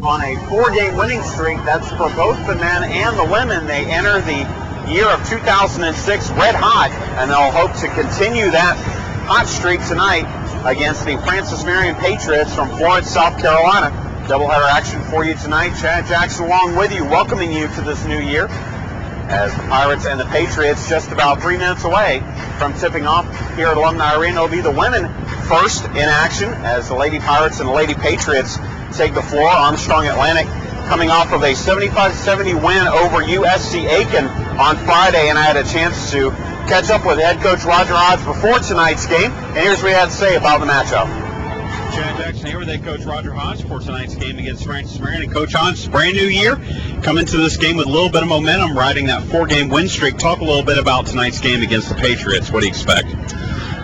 on a 4-game winning streak. That's for both the men and the women. They enter the year of 2006 red hot, and they'll hope to continue that hot streak tonight against the Francis Marion Patriots from Florence, South Carolina. Doubleheader action for you tonight. Chad Jackson along with you, welcoming you to this new year, as the Pirates and the Patriots just about 3 minutes away from tipping off here at Alumni Arena. It'll be the women first in action as the Lady Pirates and the Lady Patriots take the floor. Armstrong Atlantic coming off of a 75-70 win over USC Aiken on Friday, and I had a chance to catch up with head coach Roger Hodge before tonight's game, and here's what he had to say about the matchup. Chad Jackson here with head coach Roger Hodge for tonight's game against Francis Marion. And Coach Hodge, brand new year, coming to this game with a little bit of momentum, riding that 4-game win streak. Talk a little bit about tonight's game against the Patriots. What do you expect?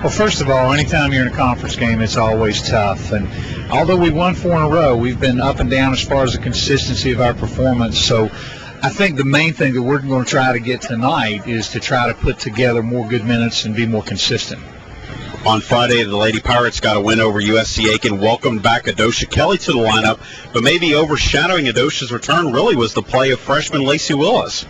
Well, first of all, anytime you're in a conference game, it's always tough. And although we won 4 in a row, we've been up and down as far as the consistency of our performance. So I think the main thing that we're going to try to get tonight is to try to put together more good minutes and be more consistent. On Friday, the Lady Pirates got a win over USC Aiken, welcomed back Adosha Kelly to the lineup, but maybe overshadowing Adosha's return really was the play of freshman Lacey Willis.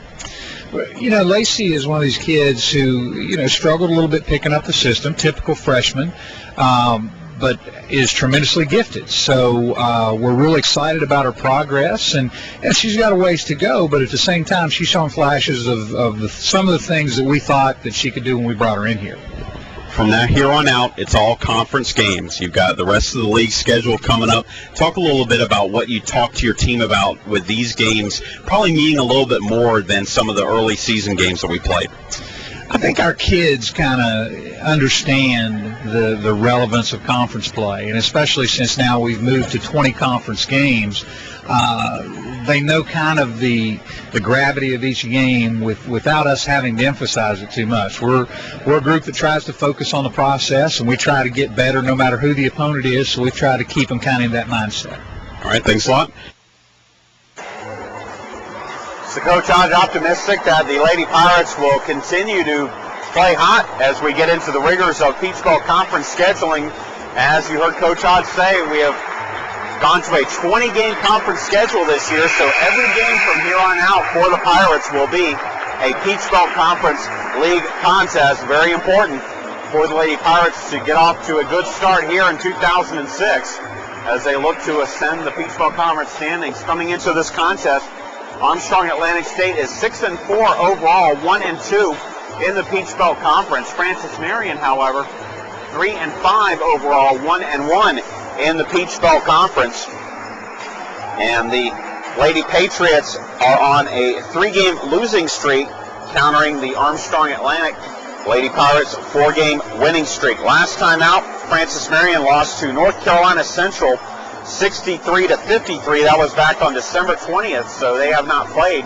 You know, Lacey is one of these kids who, struggled a little bit picking up the system, typical freshman, but is tremendously gifted. So we're really excited about her progress, and she's got a ways to go, but at the same time, she's showing flashes of some of the things that we thought that she could do when we brought her in here. From that here on out, it's all conference games. You've got the rest of the league schedule coming up. Talk a little bit about what you talked to your team about with these games, probably meaning a little bit more than some of the early season games that we played. I think our kids kind of understand the relevance of conference play, and especially since now we've moved to 20 conference games, they know kind of the gravity of each game without us having to emphasize it too much. We're a group that tries to focus on the process, and we try to get better no matter who the opponent is, so we try to keep them kind of in that mindset. All right, thanks a lot. So Coach Hodge optimistic that the Lady Pirates will continue to play hot as we get into the rigors of Peach Belt Conference scheduling. As you heard Coach Hodge say, we have gone to a 20-game conference schedule this year, so every game from here on out for the Pirates will be a Peach Belt Conference League contest. Very important for the Lady Pirates to get off to a good start here in 2006 as they look to ascend the Peach Belt Conference standings. Coming into this contest, Armstrong Atlantic State is 6-4 overall, 1-2 in the Peach Belt Conference. Francis Marion, however, 3-5 overall, 1-1 in the Peach Belt Conference. And the Lady Patriots are on a 3-game losing streak, countering the Armstrong Atlantic Lady Pirates 4-game winning streak. Last time out, Francis Marion lost to North Carolina Central 63-53. That was back on December 20th, so they have not played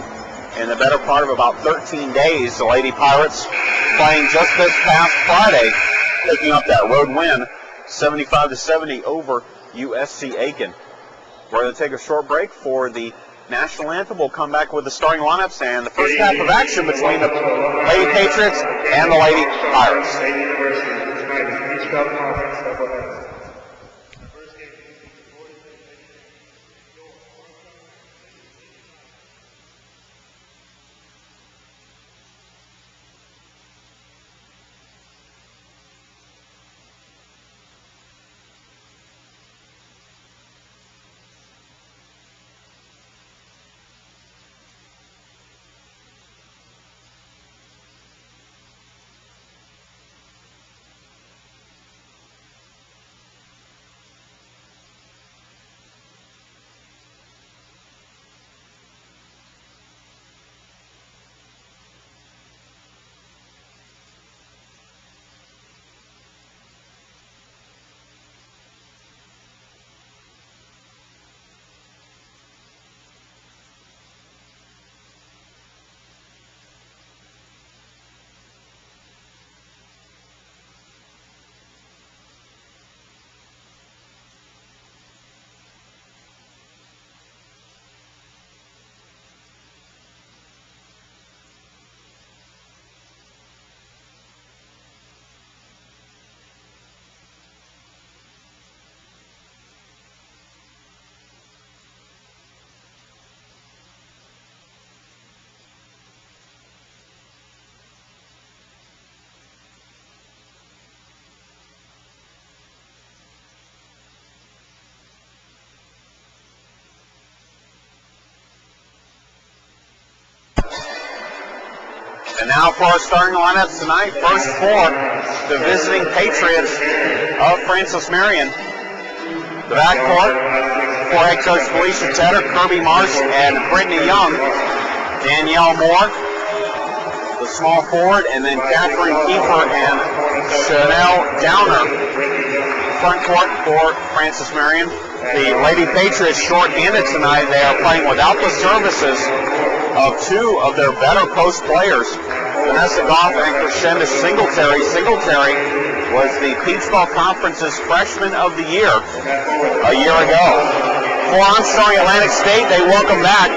in the better part of about 13 days. The Lady Pirates playing just this past Friday, picking up that road win, 75-70 over USC Aiken. We're going to take a short break for the national anthem. We'll come back with the starting lineups and the first half of action between the Lady Patriots and the Lady Pirates. And now for our starting lineups tonight, first four, the visiting Patriots of Francis Marion. The backcourt for head coach Felicia Tedder, Kirby Marsh, and Brittany Young. Danielle Moore, the small forward, and then Catherine Kiefer and Chanel Downer. Front court for Francis Marion. The Lady Patriots short-handed tonight. They are playing without the services of two of their better post players, Vanessa Goff and Crescenda Singletary. Singletary was the Peach Ball Conference's Freshman of the Year a year ago. For Armstrong Atlantic State, they welcome back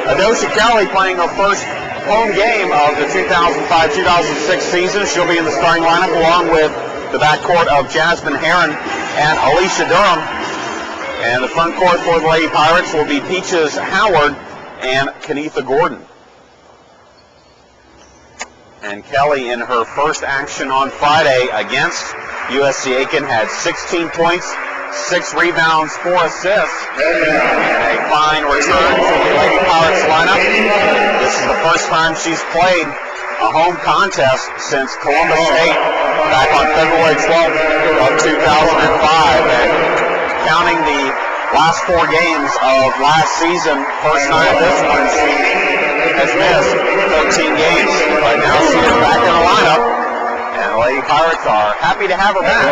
Adosha Kelly playing her first home game of the 2005-2006 season. She'll be in the starting lineup along with the backcourt of Jasmine Heron and Alicia Durham. And the front court for the Lady Pirates will be Peaches Howard and Kenitha Gordon. And Kelly, in her first action on Friday against USC Aiken, had 16 points, 6 rebounds, 4 assists, and a fine return to the Lady Pirates lineup. This is the first time she's played a home contest since Columbus State back on February 12th of 2005. And counting the last 4 games of last season, first night of this one, she has missed 13 games. But now she is back in the lineup, and the Lady Pirates are happy to have her back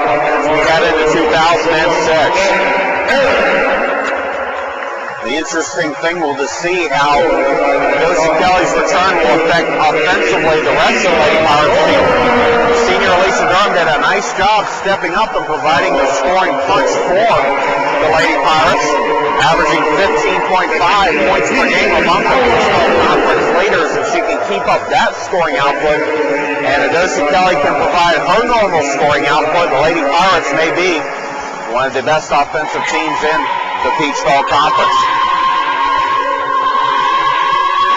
as we head into 2006. The interesting thing will to see how Adosha Kelly's return will affect offensively the rest of the Lady Pirates team. Senior Alicia Durham did a nice job stepping up and providing the scoring punch for the Lady Pirates, averaging 15.5 points per game among the conference leaders. If she can keep up that scoring output, and Adosha Kelly can provide her normal scoring output, the Lady Pirates may be one of the best offensive teams in the Peach Ball Conference.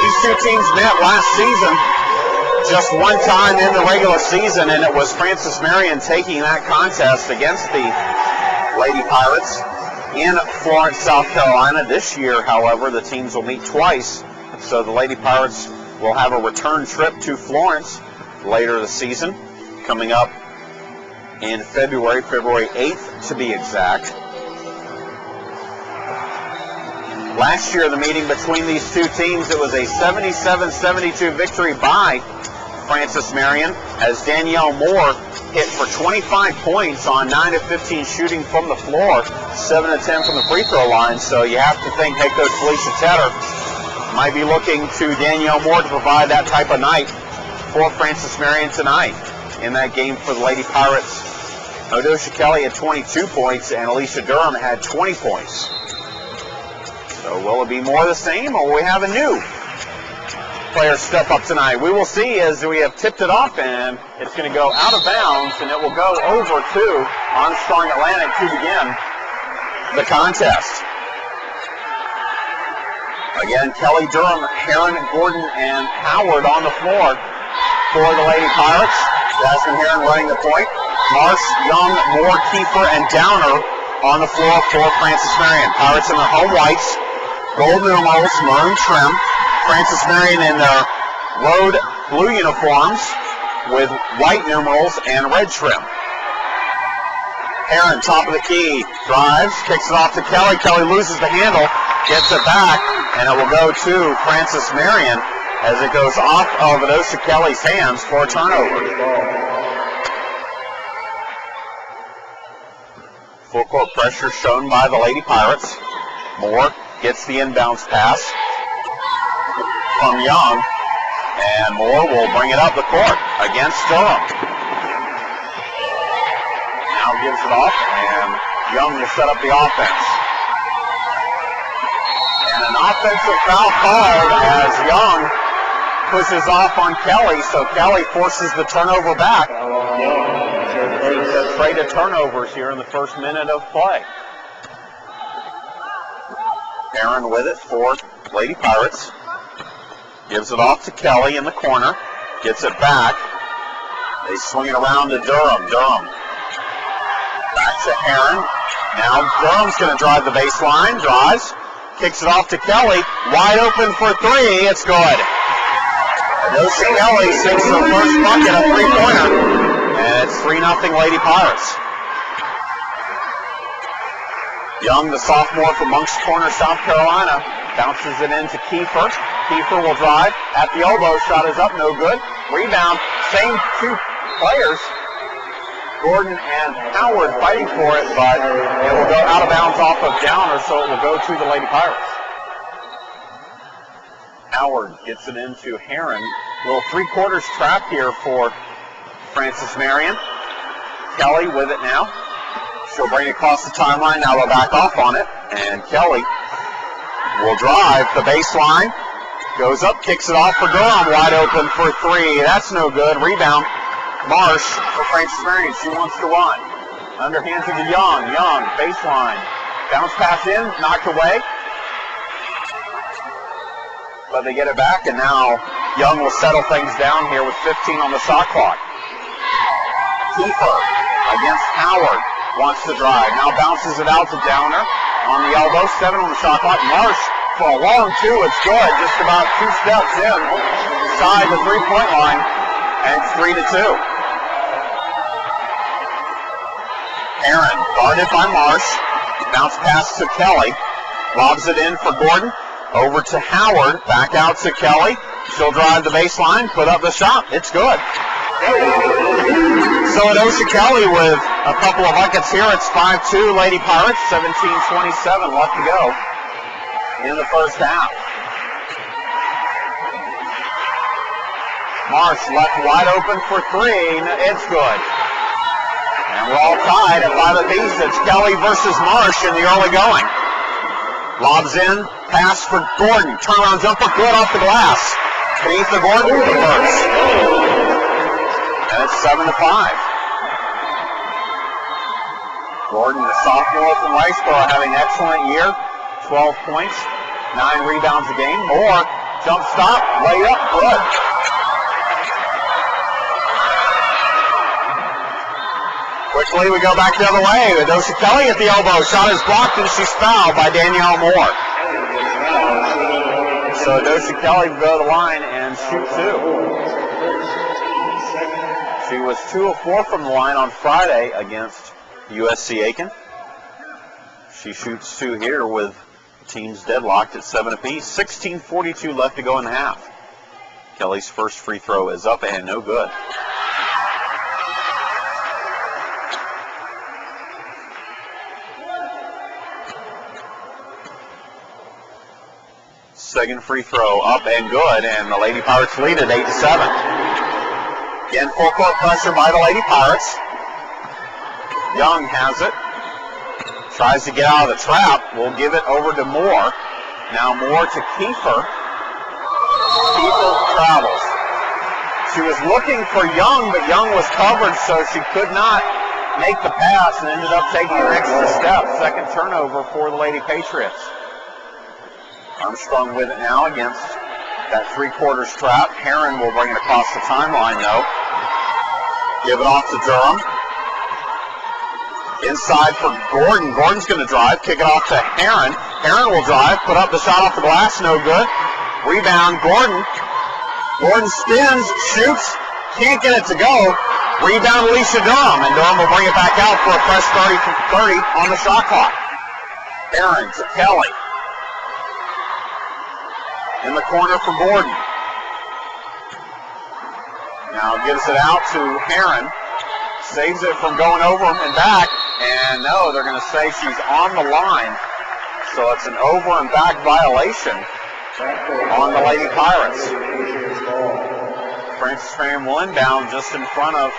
These two teams met last season just one time in the regular season, and it was Francis Marion taking that contest against the Lady Pirates in Florence, South Carolina. This year, however, the teams will meet twice, so the Lady Pirates will have a return trip to Florence later this season, coming up in February 8th to be exact. Last year, the meeting between these two teams, it was a 77-72 victory by Francis Marion, as Danielle Moore hit for 25 points on 9 of 15 shooting from the floor, 7 of 10 from the free throw line. So you have to think head coach Felicia Tedder might be looking to Danielle Moore to provide that type of night for Francis Marion tonight. In that game for the Lady Pirates, Adosha Kelly had 22 points and Alicia Durham had 20 points. So will it be more of the same, or will we have a new player step up tonight? We will see as we have tipped it off, and it's going to go out of bounds, and it will go over to Armstrong Atlantic to begin the contest. Again, Kelly, Durham, Heron, Gordon, and Howard on the floor for the Lady Pirates. Jasmine Heron running the point. Marsh, Young, Moore, Kiefer, and Downer on the floor for Francis Marion. Pirates in their home whites, gold numerals, maroon trim. Francis Marion in their road blue uniforms with white numerals and red trim. Heron, top of the key, drives, kicks it off to Kelly. Kelly loses the handle, gets it back, and it will go to Francis Marion as it goes off of Adosha Kelly's hands for a turnover. Full court pressure shown by the Lady Pirates. Moore gets the inbounds pass from Young, and Moore will bring it up the court against Durham. Now gives it off, and Young will set up the offense. And an offensive foul called as Young pushes off on Kelly, so Kelly forces the turnover back. It's a trade of turnovers here in the first minute of play. Heron with it for Lady Pirates. Gives it off to Kelly in the corner. Gets it back. They swing it around to Durham. Durham back to Heron. Now Durham's going to drive the baseline. Drives. Kicks it off to Kelly. Wide open for three. It's good. Adosia Kelly sinks the first bucket, a three-pointer, and it's 3-0 Lady Pirates. Young, the sophomore from Moncks Corner, South Carolina, bounces it into Kiefer. Kiefer will drive at the elbow. Shot is up, no good. Rebound, same two players, Gordon and Howard, fighting for it, but it will go out of bounds off of Downer, so it will go to the Lady Pirates. Howard gets it into Heron. Little three-quarters trap here for Francis Marion. Kelly with it now. She'll bring it across the timeline. Now they'll back off on it. And Kelly will drive the baseline. Goes up, kicks it off for Durham. Wide open for three. That's no good. Rebound. Marsh for Francis Marion. She wants to run. Underhand to the Young. Young, baseline. Bounce pass in, knocked away. But they get it back, and now Young will settle things down here with 15 on the shot clock. Kiefer against Howard. Wants to drive. Now bounces it out to Downer on the elbow. 7 on the shot clock. Marsh for a long two. It's good. Just about 2 steps in. Side the three-point line. And it's 3-2. Aaron guarded by Marsh. Bounce pass to Kelly. Lobs it in for Gordon. Over to Howard. Back out to Kelly. She'll drive the baseline. Put up the shot. It's good. So Adosia Kelly with a couple of buckets here. It's 5-2 Lady Pirates, 17:27 left to go in the first half. Marsh left wide open for three. It's good. And we're all tied at 5 apiece. It's Kelly versus Marsh in the early going. Lobs in, pass for Gordon. Turnaround jumper, good off the glass. Beneath the Gordon reverse. And it's 7-5. Gordon, the sophomore from Riceboro, having an excellent year. 12 points, 9 rebounds a game. More, jump stop, layup, good. Quickly, we go back the other way. Adosia Kelly at the elbow. Shot is blocked, and she's fouled by Danielle Moore. So Adosia Kelly will go to the line and shoot 2. She was 2 of 4 from the line on Friday against USC Aiken. She shoots 2 here with teams deadlocked at 7 apiece. 16:42 left to go in the half. Kelly's first free throw is up and no good. Second free throw up and good, and the Lady Pirates lead at 8-7. Again, full court pressure by the Lady Pirates. Young has it. Tries to get out of the trap. We'll give it over to Moore. Now Moore to Kiefer. Kiefer travels. She was looking for Young, but Young was covered, so she could not make the pass and ended up taking an extra step. Second turnover for the Lady Patriots. Armstrong with it now against that three-quarters trap. Heron will bring it across the timeline, though. Give it off to Durham. Inside for Gordon. Gordon's going to drive. Kick it off to Heron. Heron will drive. Put up the shot off the glass. No good. Rebound, Gordon. Gordon spins, shoots. Can't get it to go. Rebound, Alicia Durham. And Durham will bring it back out for a fresh 30 on the shot clock. Heron to Kelly. In the corner for Gordon. Now gives it out to Heron. Saves it from going over and back. And no, they're going to say she's on the line. So it's an over and back violation on the Lady Pirates. Francis Marion will inbound just in front of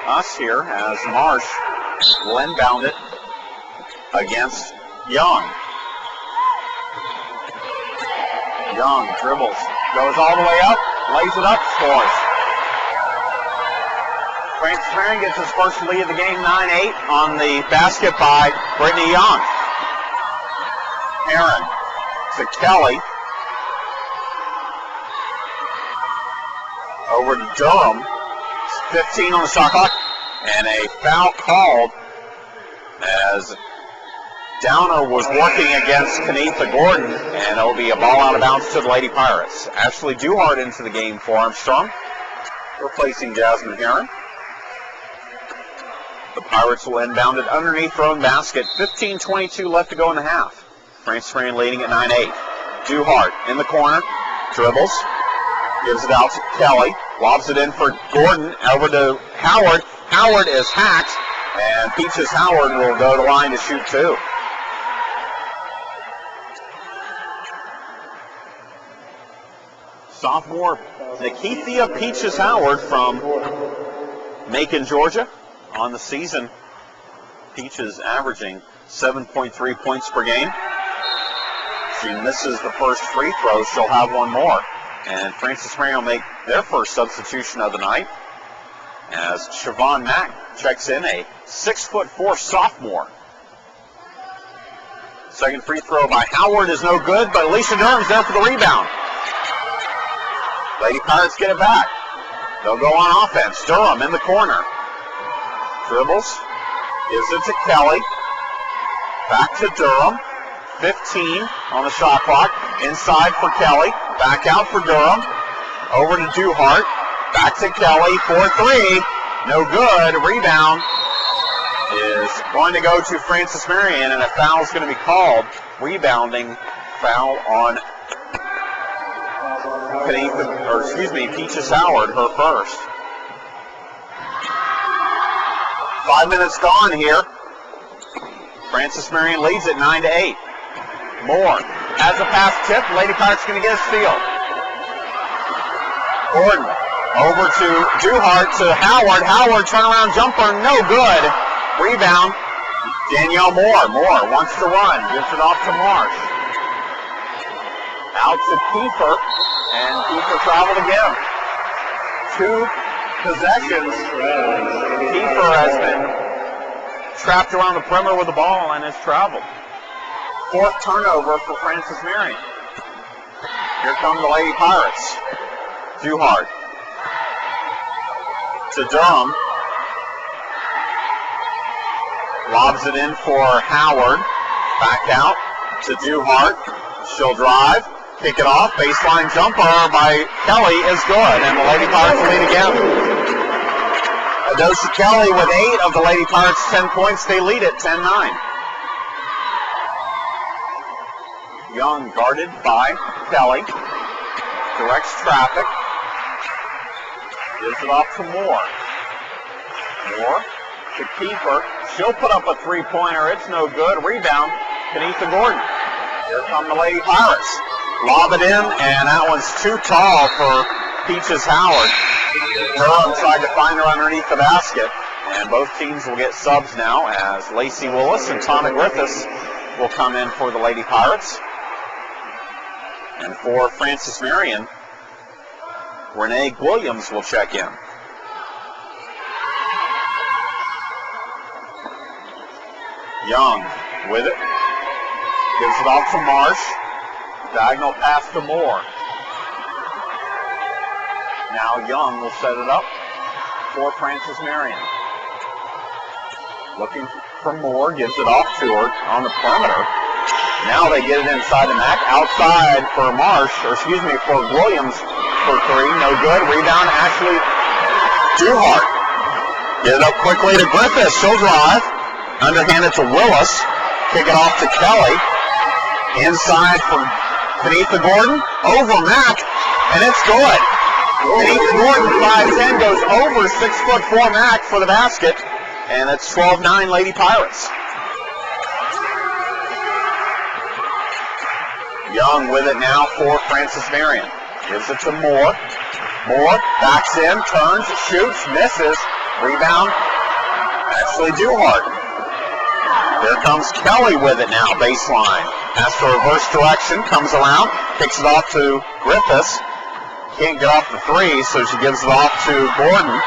us here as Marsh will inbound it against Young. Young dribbles, goes all the way up, lays it up, scores. Francis Marion gets his first lead of the game, 9-8 on the basket by Brittany Young. Heron to Kelly. Over to Durham. 15 on the shot clock. And a foul called as Downer was working against Kenetha Gordon, and it'll be a ball out of bounds to the Lady Pirates. Ashley Duhart into the game for Armstrong, replacing Jasmine Heron. The Pirates will inbound it underneath their own basket. 15:22 left to go in the half. Francis Marion leading at 9-8. Duhart in the corner, dribbles, gives it out to Kelly, lobs it in for Gordon, over to Howard. Howard is hacked, and Peaches Howard will go to the line to shoot two. Sophomore Nikithia Peaches Howard from Macon, Georgia. On the season, Peaches averaging 7.3 points per game. She misses the first free throw, she'll have one more. And Francis Marion will make their first substitution of the night as Siobhan Mack checks in, a 6'4" sophomore. Second free throw by Howard is no good, but Alicia Durham's there for the rebound. Lady Pirates get it back. They'll go on offense. Durham in the corner. Dribbles. Gives it to Kelly. Back to Durham. 15 on the shot clock. Inside for Kelly. Back out for Durham. Over to Duhart. Back to Kelly. 4-3. No good. Rebound is going to go to Francis Marion, and a foul is going to be called. Rebounding foul on Peaches Howard, her first. 5 minutes gone here. Francis Marion leads it 9-8. Moore has a pass tip. Lady Pirates going to get a steal. Gordon over to Duhart to Howard. Howard turnaround jumper, no good. Rebound, Danielle Moore. Moore wants to run, gives it off to Marsh. Out to Kiefer, and Kiefer traveled again. 2 possessions. Kiefer has been trapped around the perimeter with the ball and has traveled. 4th turnover for Francis Marion. Here come the Lady Pirates. Duhart to Durham. Lobs it in for Howard. Back out to Duhart. She'll drive. Kick it off. Baseline jumper by Kelly is good. And the Lady Pirates lead again. Adosha Kelly with 8 of the Lady Pirates' 10 points. They lead it 10-9. Young guarded by Kelly. Directs traffic. Gives it off to Moore. Moore to Kiefer. She'll put up a three-pointer. It's no good. Rebound, Kenetha Gordon. Here come the Lady Pirates. Lob it in, and that one's too tall for Peaches Howard. Durham tried to find her underneath the basket, and both teams will get subs now as Lacey Willis and Tana Griffiths will come in for the Lady Pirates. And for Francis Marion, Renee Williams will check in. Young with it. Gives it off to Marsh. Diagonal pass to Moore. Now Young will set it up for Francis Marion. Looking for Moore. Gives it off to her on the perimeter. Now they get it inside the MAC. Outside for for Williams for 3. No good. Rebound, Ashley Duhart. Get it up quickly to Griffiths. She'll drive. Underhand it to Willis. Kick it off to Kelly. Inside for Kenetha Gordon. Over Mack. And it's good. Kenetha Gordon, 5'10", goes over 6'4" Mack for the basket. And it's 12-9 Lady Pirates. Young with it now for Francis Marion. Gives it to Moore. Moore backs in, turns, shoots, misses. Rebound, Ashley Duhart. Here comes Kelly with it now, baseline. Has to reverse direction, comes around, kicks it off to Griffiths. Can't get off the 3, so she gives it off to Gordon.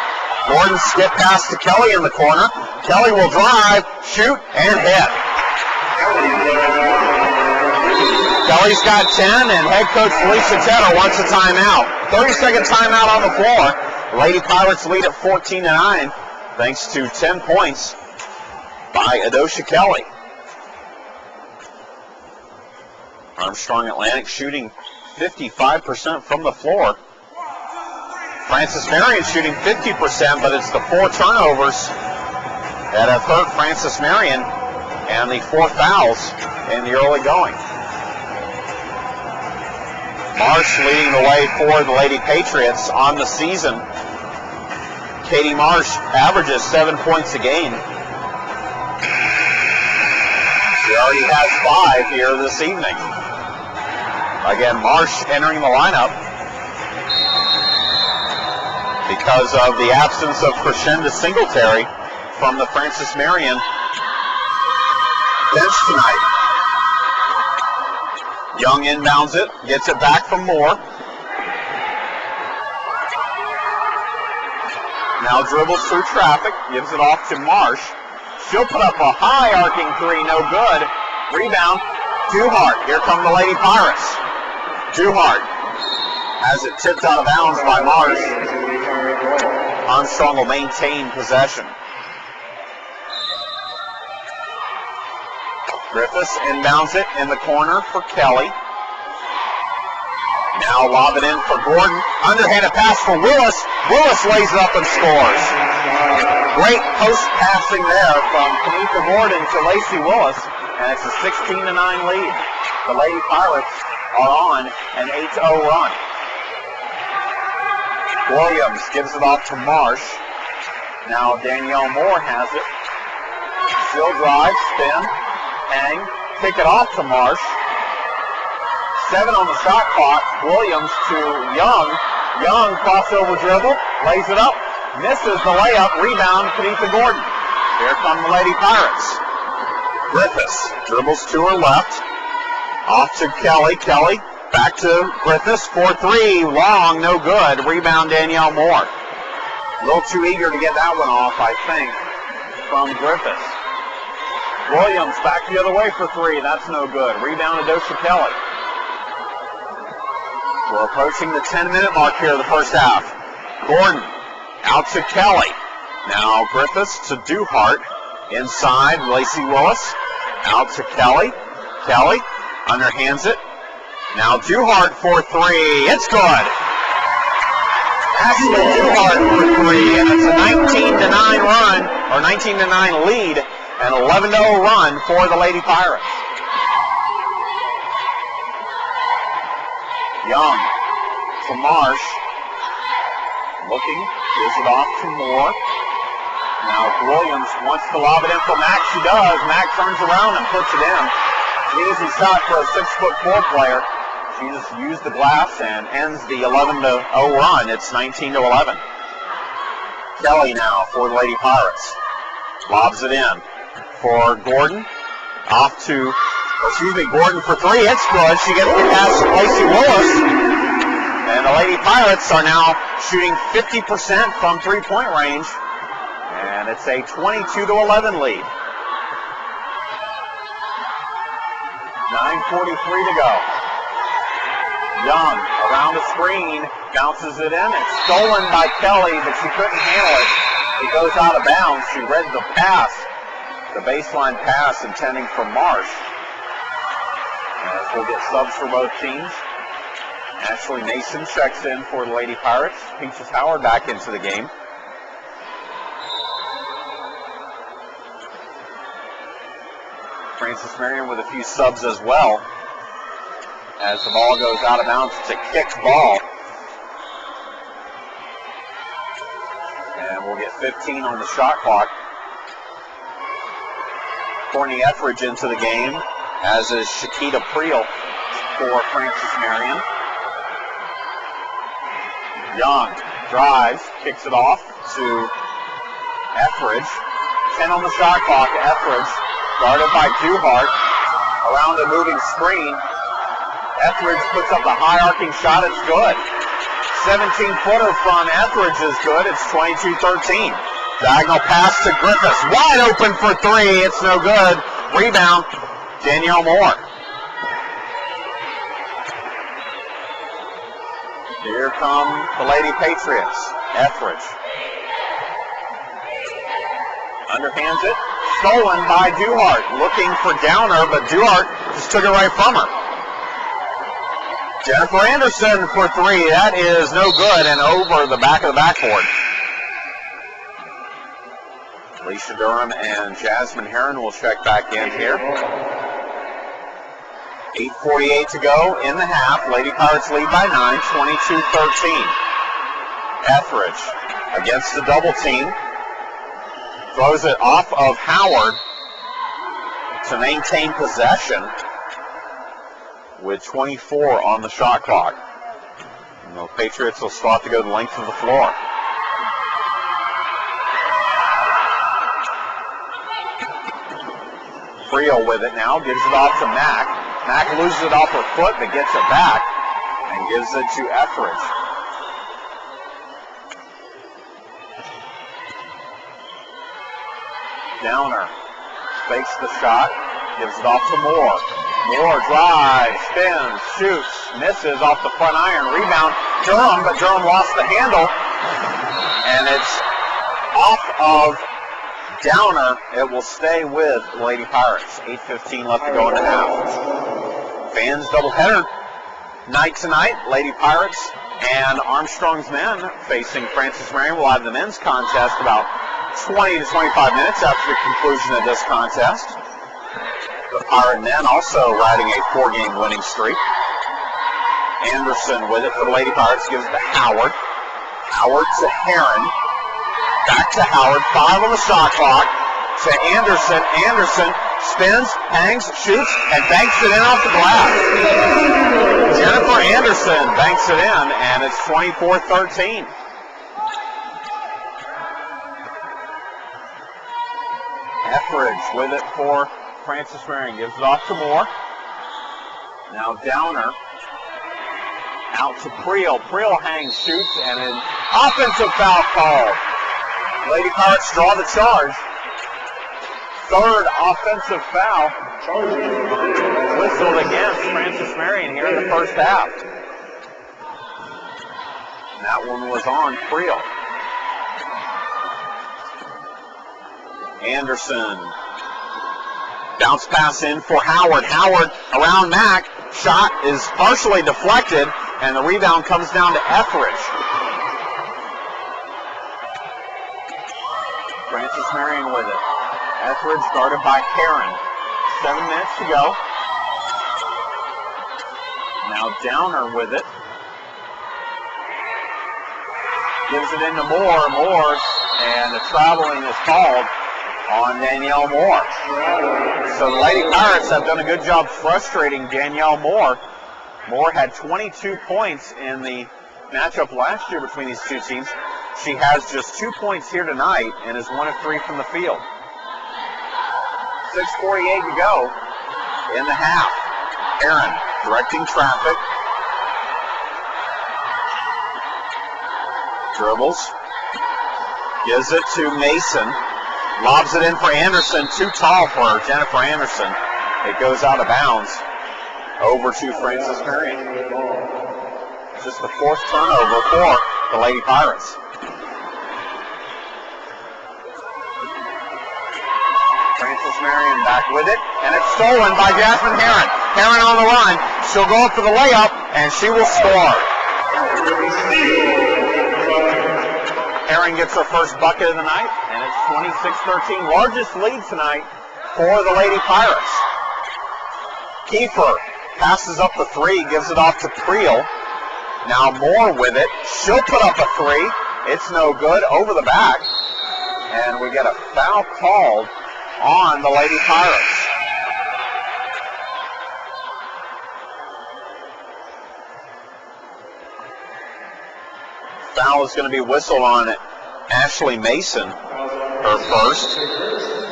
Gordon skip pass to Kelly in the corner. Kelly will drive, shoot, and hit. Kelly's got 10, and head coach Felicia Tedder wants a timeout. 30-second timeout on the floor. Lady Pirates lead at 14-9, thanks to 10 points by Adosha Kelly. Armstrong Atlantic shooting 55% from the floor. Francis Marion shooting 50%, but it's the 4 turnovers that have hurt Francis Marion and the 4 fouls in the early going. Marsh leading the way for the Lady Patriots on the season. Katie Marsh averages 7 points a game. She already has 5 here this evening. Again, Marsh entering the lineup because of the absence of Crescenda Singletary from the Francis Marion bench tonight. Young inbounds it, gets it back from Moore. Now dribbles through traffic, gives it off to Marsh. She'll put up a high arcing 3, no good. Rebound, Duhart. Here come the Lady Pirates. Duhart has it tipped out of bounds by Marsh. Armstrong will maintain possession. Griffiths inbounds it in the corner for Kelly. Now lob it in for Gordon. Underhanded pass for Willis. Willis lays it up and scores. Great post passing there from Kanika Gordon to Lacey Willis. And it's a 16-9 lead. The Lady Pirates are on an 8-0 run. Williams gives it off to Marsh. Now Danielle Moore has it. She'll drive, spin, hang, pick it off to Marsh. 7 on the shot clock. Williams to Young. Young crossover dribble, lays it up, misses the layup. Rebound, Kanika Gordon. Here come the Lady Pirates. Griffiths dribbles to her left. Off to Kelly. Kelly back to Griffiths for 3. Long, no good. Rebound, Danielle Moore. A little too eager to get that one off, I think, from Griffiths. Williams back the other way for 3. That's no good. Rebound, Adosha Kelly. We're approaching the 10-minute mark here of the first half. Gordon out to Kelly. Now Griffiths to Duhart. Inside, Lacey Willis. Out to Kelly. Kelly underhands it. Now Duhart for 3. It's good. Ashley Duhart for 3. And it's a 19-9 run, or 19-9 lead, and 11-0 run for the Lady Pirates. Young to Marsh. Looking, gives it off to Moore. Now Williams wants to lob it in for Mack. She does. Mack turns around and puts it in. An easy shot for a 6'4" player. She just used the glass and ends the 11-0 run. It's 19-11. Kelly now for the Lady Pirates. Lobs it in for Gordon. Off to, Gordon for 3. It's good. She gets the pass to Lacey Willis. And the Lady Pirates are now shooting 50% from three-point range. And it's a 22-11 lead. 9:43 to go. Young around the screen, bounces it in. It's stolen by Kelly, but she couldn't handle it. It goes out of bounds. She read the pass, the baseline pass intending for Marsh. As we'll get subs for both teams. Ashley Mason checks in for the Lady Pirates. Peaches Howard back into the game. Francis Marion with a few subs as well. As the ball goes out of bounds, it's a kicked ball. And we'll get 15 on the shot clock. Courtney Etheridge into the game, as is Shakita Priel for Francis Marion. Young drives, kicks it off to Etheridge. 10 on the shot clock. Etheridge guarded by Duhart. Around a moving screen. Etheridge puts up a high arcing shot. It's good. 17-footer from Etheridge is good. It's 22-13. Diagonal pass to Griffiths. Wide open for 3. It's no good. Rebound, Danielle Moore. Here come the Lady Patriots. Etheridge. Underhands it. Stolen by Duhart. Looking for Downer, but Duhart just took it right from her. Jennifer Anderson for three. That is no good and over the back of the backboard. Alicia Durham and Jasmine Heron will check back in here. 8:48 to go in the half. Lady Pirates lead by 9, 22-13. Etheridge against the double team. Throws it off of Howard to maintain possession with 24 on the shot clock. And the Patriots will still have to go the length of the floor. Creel with it now, gives it off to Mack. Mack loses it off her foot, but gets it back and gives it to Etheridge. Downer fakes the shot, gives it off to Moore. Moore drives, spins, shoots, misses off the front iron. Rebound, Durham, but Durham lost the handle. And it's off of Downer. It will stay with Lady Pirates. 8:15 left to go in the half. Fans doubleheader night tonight. Lady Pirates and Armstrong's men facing Francis Marion. We'll have the men's contest about 20 to 25 minutes after the conclusion of this contest. The Pirate men also riding a 4-game winning streak. Anderson with it for the Lady Pirates, gives it to Howard. Howard to Heron. Back to Howard, 5 on the shot clock. To Anderson. Anderson spins, hangs, shoots, and banks it in off the glass. Jennifer Anderson banks it in, and it's 24-13. Etheridge with it for Francis Marion, gives it off to Moore. Now Downer out to Creel. Creel hangs, shoots, and an offensive foul call. Lady Pirates draw the charge. Third offensive foul whistled against Francis Marion here in the first half. And that one was on Creel. Anderson. Bounce pass in for Howard. Howard around Mack. Shot is partially deflected, and the rebound comes down to Etheridge. Francis Marion with it. Etheridge guarded by Heron. 7 minutes to go. Now Downer with it. Gives it into Moore. Moore, and the traveling is called on Danielle Moore. So the Lady Pirates have done a good job frustrating Danielle Moore. Moore had 22 points in the matchup last year between these two teams. She has just 2 points here tonight and is 1 of 3 from the field. 6:48 to go in the half. Aaron directing traffic. Dribbles. Gives it to Mason. Lobs it in for Anderson. Too tall for Jennifer Anderson. It goes out of bounds. Over to Francis Marion. Just the 4th turnover for the Lady Pirates. Francis Marion back with it, and it's stolen by Jasmine Heron. Heron on the run. She'll go up for the layup, and she will score. Heron gets her first bucket of the night, and it's 26-13. Largest lead tonight for the Lady Pirates. Kiefer passes up the 3, gives it off to Creel. Now Moore with it. She'll put up a 3. It's no good. Over the back. And we get a foul called on the Lady Pirates. Foul is going to be whistled on Ashley Mason, her first.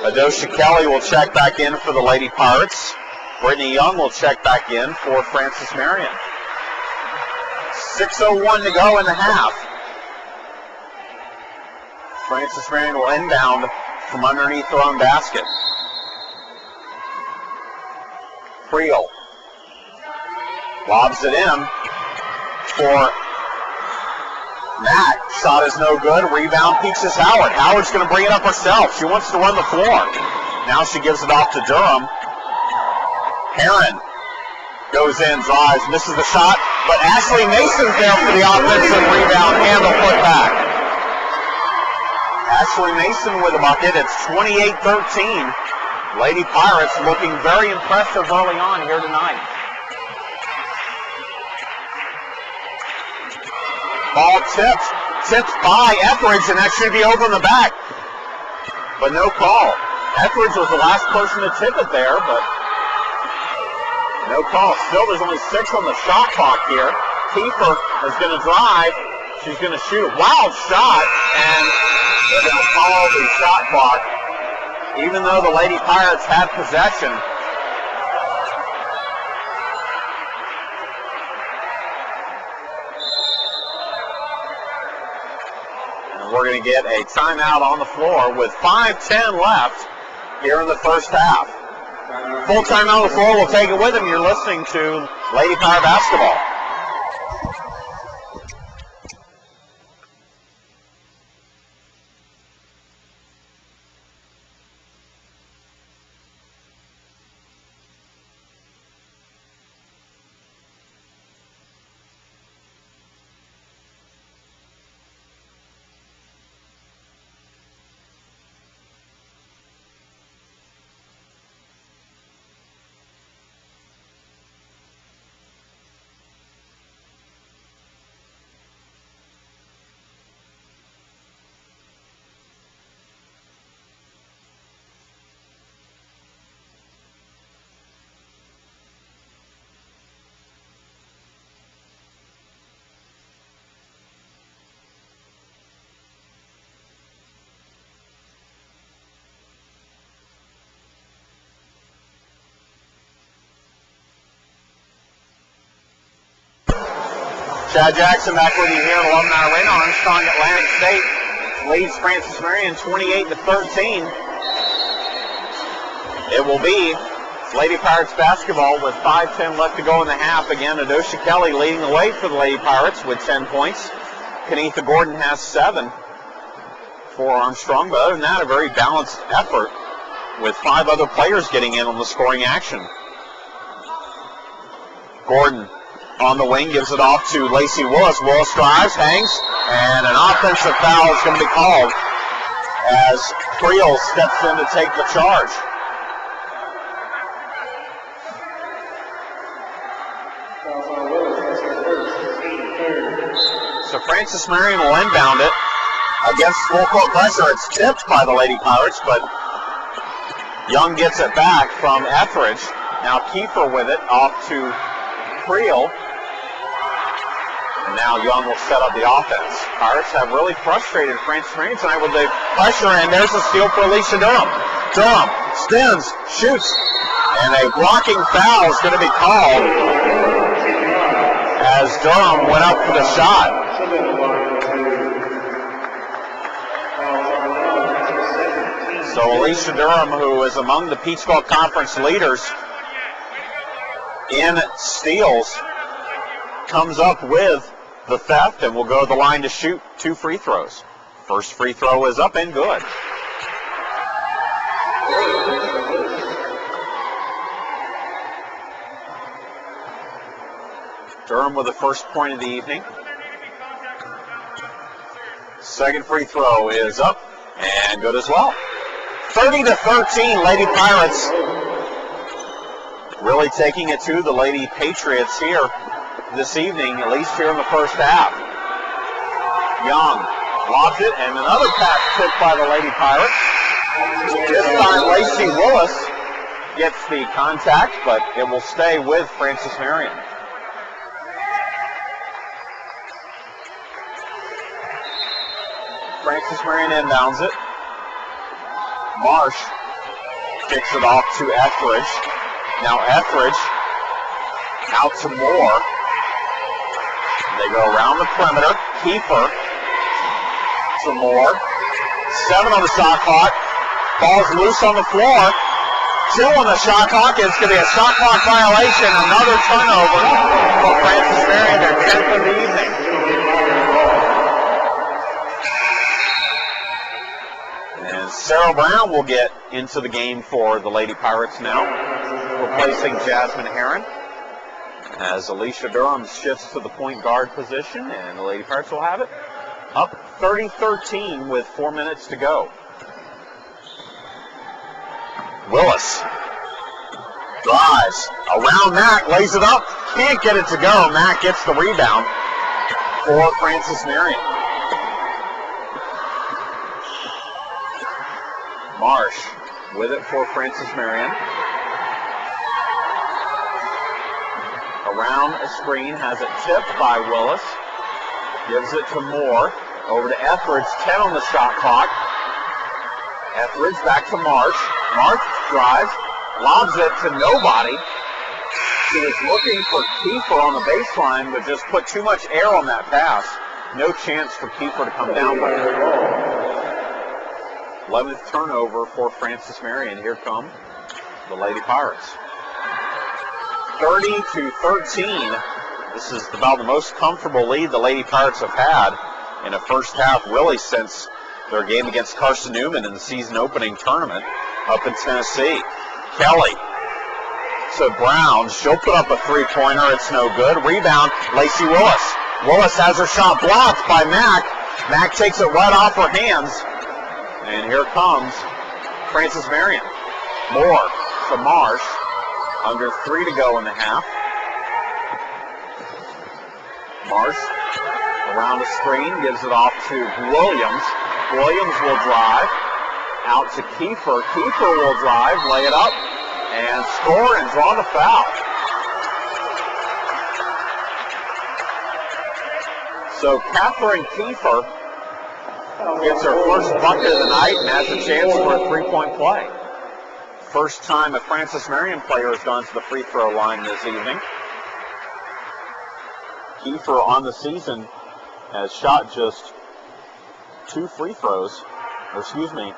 Adosha Kelly will check back in for the Lady Pirates. Brittany Young will check back in for Francis Marion. 6:01 to go in the half. Francis Marion will inbound from underneath their own basket. Creel lobs it in for Matt. Shot is no good. Rebound Peaches Howard. Howard's going to bring it up herself. She wants to run the floor. Now she gives it off to Durham. Heron Goes in, drives, misses the shot, but Ashley Mason's there for the offensive rebound and the putback. Ashley Mason with a bucket. It's 28-13. Lady Pirates looking very impressive early on here tonight. Ball tipped by Etheridge, and that should be over in the back. But no call. Etheridge was the last person to tip it there, but no call. Still, there's only 6 on the shot clock here. Kiefer is going to drive. She's going to shoot a wild shot, and they're going to call the shot clock, even though the Lady Pirates had possession. And we're going to get a timeout on the floor with 5:10 left here in the first half. Full timeout on the floor. We'll take it with them. You're listening to Lady Pirate Basketball. Chad Jackson back with you here at Alumni Arena. Armstrong Atlantic State leads Francis Marion 28-13. It will be Lady Pirates basketball with 5:10 left to go in the half. Again, Adosha Kelly leading the way for the Lady Pirates with 10 points. Kenetha Gordon has 7 for Armstrong, but other than that, a very balanced effort with 5 other players getting in on the scoring action. Gordon on the wing, gives it off to Lacey Willis. Willis drives, hangs, and an offensive foul is going to be called as Creel steps in to take the charge. So Francis Marion will inbound it against full court pressure. It's tipped by the Lady Pirates, but Young gets it back from Etheridge. Now Kiefer with it off to Creel. And now Young will set up the offense. Pirates have really frustrated Francis Marion tonight with the pressure, and there's a steal for Alicia Durham. Durham spins, shoots, and a blocking foul is going to be called as Durham went up for the shot. So Alicia Durham, who is among the Peach Ball Conference leaders in steals, comes up with the theft and will go to the line to shoot 2 free throws. First free throw is up and good. Durham with the first point of the evening. Second free throw is up and good as well. 30-13, Lady Pirates really taking it to the Lady Patriots here this evening, at least here in the first half. Young lobs it, and another pass tipped by the Lady Pirates. This time Lacey Willis gets the contact, but it will stay with Francis Marion. Francis Marion inbounds it. Marsh kicks it off to Etheridge. Now Etheridge out to Moore. They go around the perimeter. Kiefer to Moore. 7 on the shot clock. Ball's loose on the floor. 2 on the shot clock. It's going to be a shot clock violation. Another turnover for Francis Marion, their 10th of the evening. And Sarah Brown will get into the game for the Lady Pirates now, replacing Jasmine Heron. as Alicia Durham shifts to the point guard position, and the Lady Pirates will have it up 30-13 with 4 minutes to go. Willis drives around Mack, lays it up, can't get it to go. Mack gets the rebound for Francis Marion. Marsh with it for Francis Marion. Around a screen, has it tipped by Willis. Gives it to Moore. Over to Etheridge, 10 on the shot clock. Etheridge back to Marsh. Marsh drives, lobs it to nobody. She was looking for Kiefer on the baseline, but just put too much air on that pass. No chance for Kiefer to come down by her. 11th turnover for Francis Marion. Here come the Lady Pirates. 30-13. This is about the most comfortable lead the Lady Pirates have had in a first half, really, since their game against Carson Newman in the season opening tournament up in Tennessee. Kelly to Brown. She'll put up a three-pointer. It's no good. Rebound, Lacey Willis. Willis has her shot blocked by Mack. Mack takes it right off her hands. And here comes Francis Marion. Moore to Marsh. Under 3 to go in the half. Marsh around the screen, gives it off to Williams. Williams will drive. Out to Kiefer. Kiefer will drive, lay it up, and score and draw the foul. So Catherine Kiefer gets her first bucket of the night and has a chance for a three-point play. First time a Francis Marion player has gone to the free throw line this evening. Kiefer on the season has shot just 2 free throws. Or excuse me,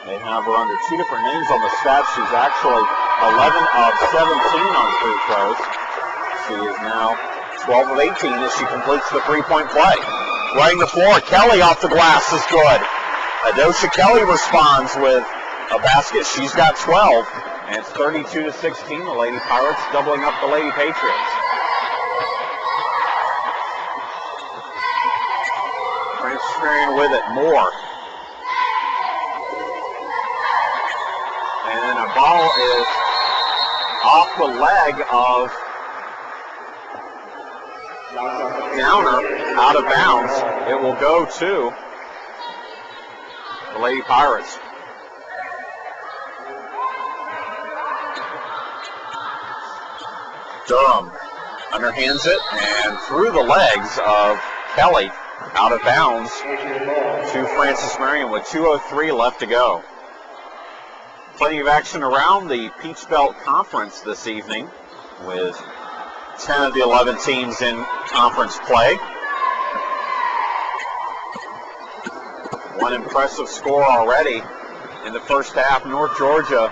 they have her under 2 different names on the stats. She's actually 11 of 17 on free throws. She is now 12 of 18 as she completes the three-point play. Running the floor, Kelly off the glass is good. Adosha Kelly responds with a basket. She's got 12, and it's 32-16. The Lady Pirates doubling up the Lady Patriots. Francis Marion with it. Moore. And a ball is off the leg of Downer, out of bounds. It will go to the Lady Pirates. Durham underhands it and through the legs of Kelly, out of bounds to Francis Marion with 2:03 left to go. Plenty of action around the Peach Belt Conference this evening with 10 of the 11 teams in conference play. One impressive score already in the first half. North Georgia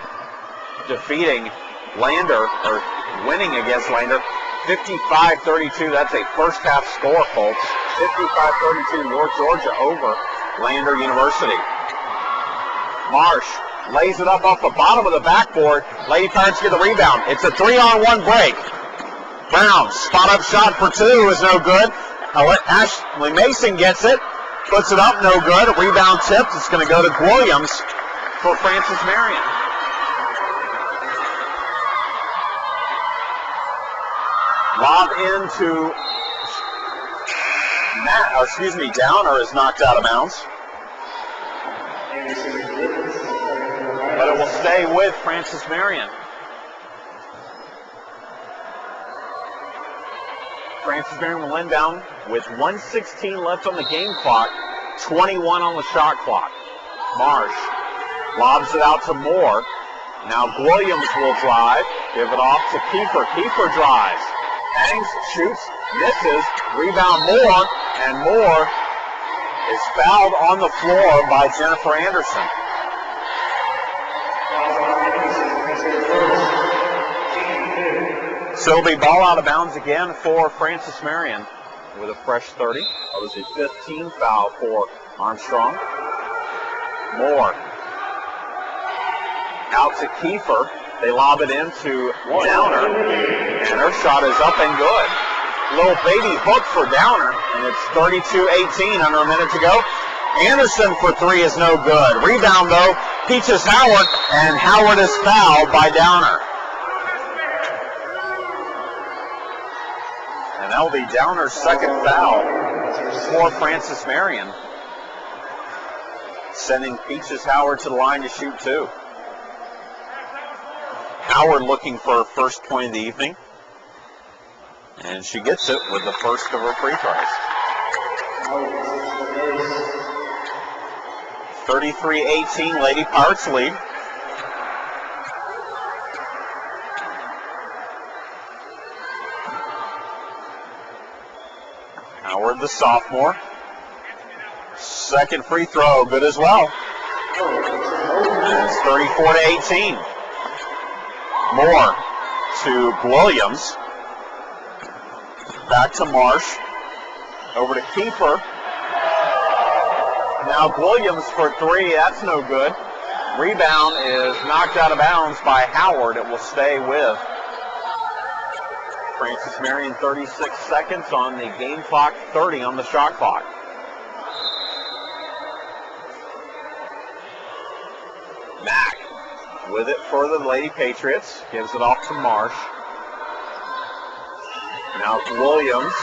defeating Lander, or winning against Lander, 55-32. That's a first half score, folks. 55-32 North Georgia over Lander University. Marsh lays it up off the bottom of the backboard. Lady Pirates get the rebound. It's a 3-on-1 break. Brown, spot up shot for 2 is no good. Ashley Mason gets it, puts it up, no good. A rebound tipped. It's going to go to Williams for Francis Marion. Lob into Downer is knocked out of bounds. But it will stay with Francis Marion. Francis Marion will inbound with 1:16 left on the game clock, 21 on the shot clock. Marsh lobs it out to Moore. Now Williams will drive, give it off to Kiefer. Kiefer drives, hangs, shoots, misses, rebound Moore, and Moore is fouled on the floor by Jennifer Anderson. So it'll be ball out of bounds again for Francis Marion with a fresh 30. That was a 15 foul for Armstrong. Moore out to Kiefer. They lob it into Downer. And And her shot is up and good. Little baby hook for Downer, and it's 32-18, under a minute to go. Anderson for three is no good. Rebound, though, Peaches Howard, and Howard is fouled by Downer. And that will be Downer's second foul for Francis Marion, sending Peaches Howard to the line to shoot two. Howard looking for her first point of the evening, and she gets it with the first of her free throws. 33-18, Lady Pirates lead. Howard, the sophomore. Second free throw, good as well. And it's 34-18. Moore to Williams. Back to Marsh. Over to Keeper. Now Williams for three, that's no good. Rebound is knocked out of bounds by Howard. It will stay with Francis Marion. 36 seconds on the game clock, 30 on the shot clock. Mack with it for the Lady Patriots. Gives it off to Marsh. Now Williams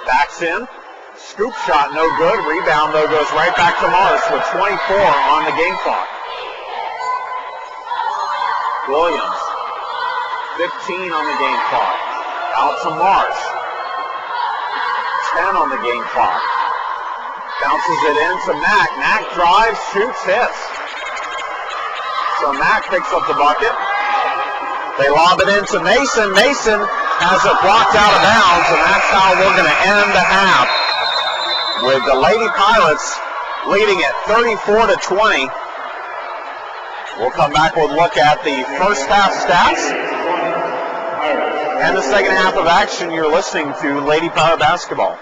backs in. Scoop shot, no good. Rebound, though, goes right back to Marsh with 24 on the game clock. Williams, 15 on the game clock. Out to Marsh. 10 on the game clock. Bounces it in to Mack. Mack drives, shoots, hits. So Mack picks up the bucket. They lob it into Mason. Mason has it blocked out of bounds, and that's how we're going to end the half, with the Lady Pirates leading at 34-20. We'll come back with a look at the first half stats and the second half of action. You're listening to Lady Pirate Basketball.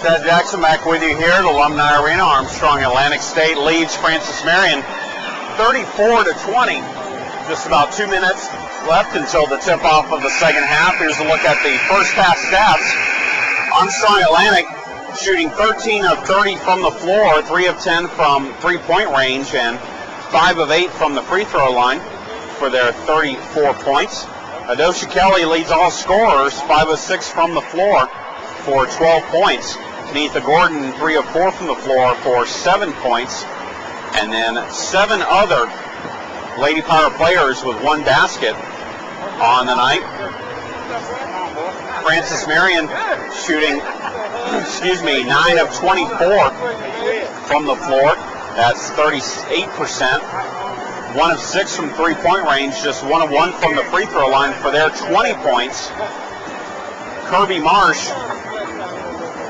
Ted Jackson back with you here at Alumni Arena. Armstrong Atlantic State leads Francis Marion 34-20. Just about 2 minutes left until the tip-off of the second half. Here's a look at the first half stats. Armstrong Atlantic shooting 13 of 30 from the floor, 3 of 10 from three-point range, and 5 of 8 from the free throw line for their 34 points. Adosha Kelly leads all scorers, 5 of 6 from the floor for 12 points. Kenetha Gordon, 3 of 4 from the floor for 7 points. And then 7 other Lady Pirate players with 1 basket on the night. Francis Marion shooting, 9 of 24 from the floor. That's 38%. 1 of 6 from three-point range, just 1 of 1 from the free throw line for their 20 points. Kirby Marsh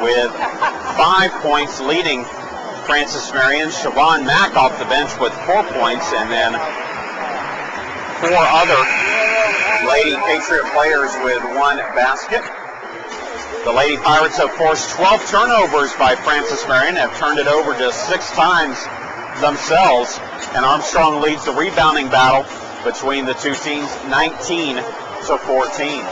with 5 points leading Francis Marion. Siobhan Mack off the bench with 4 points, and then 4 other Lady Patriot players with 1 basket. The Lady Pirates have forced 12 turnovers by Francis Marion, have turned it over just 6 times themselves, and Armstrong leads the rebounding battle between the two teams 19-14.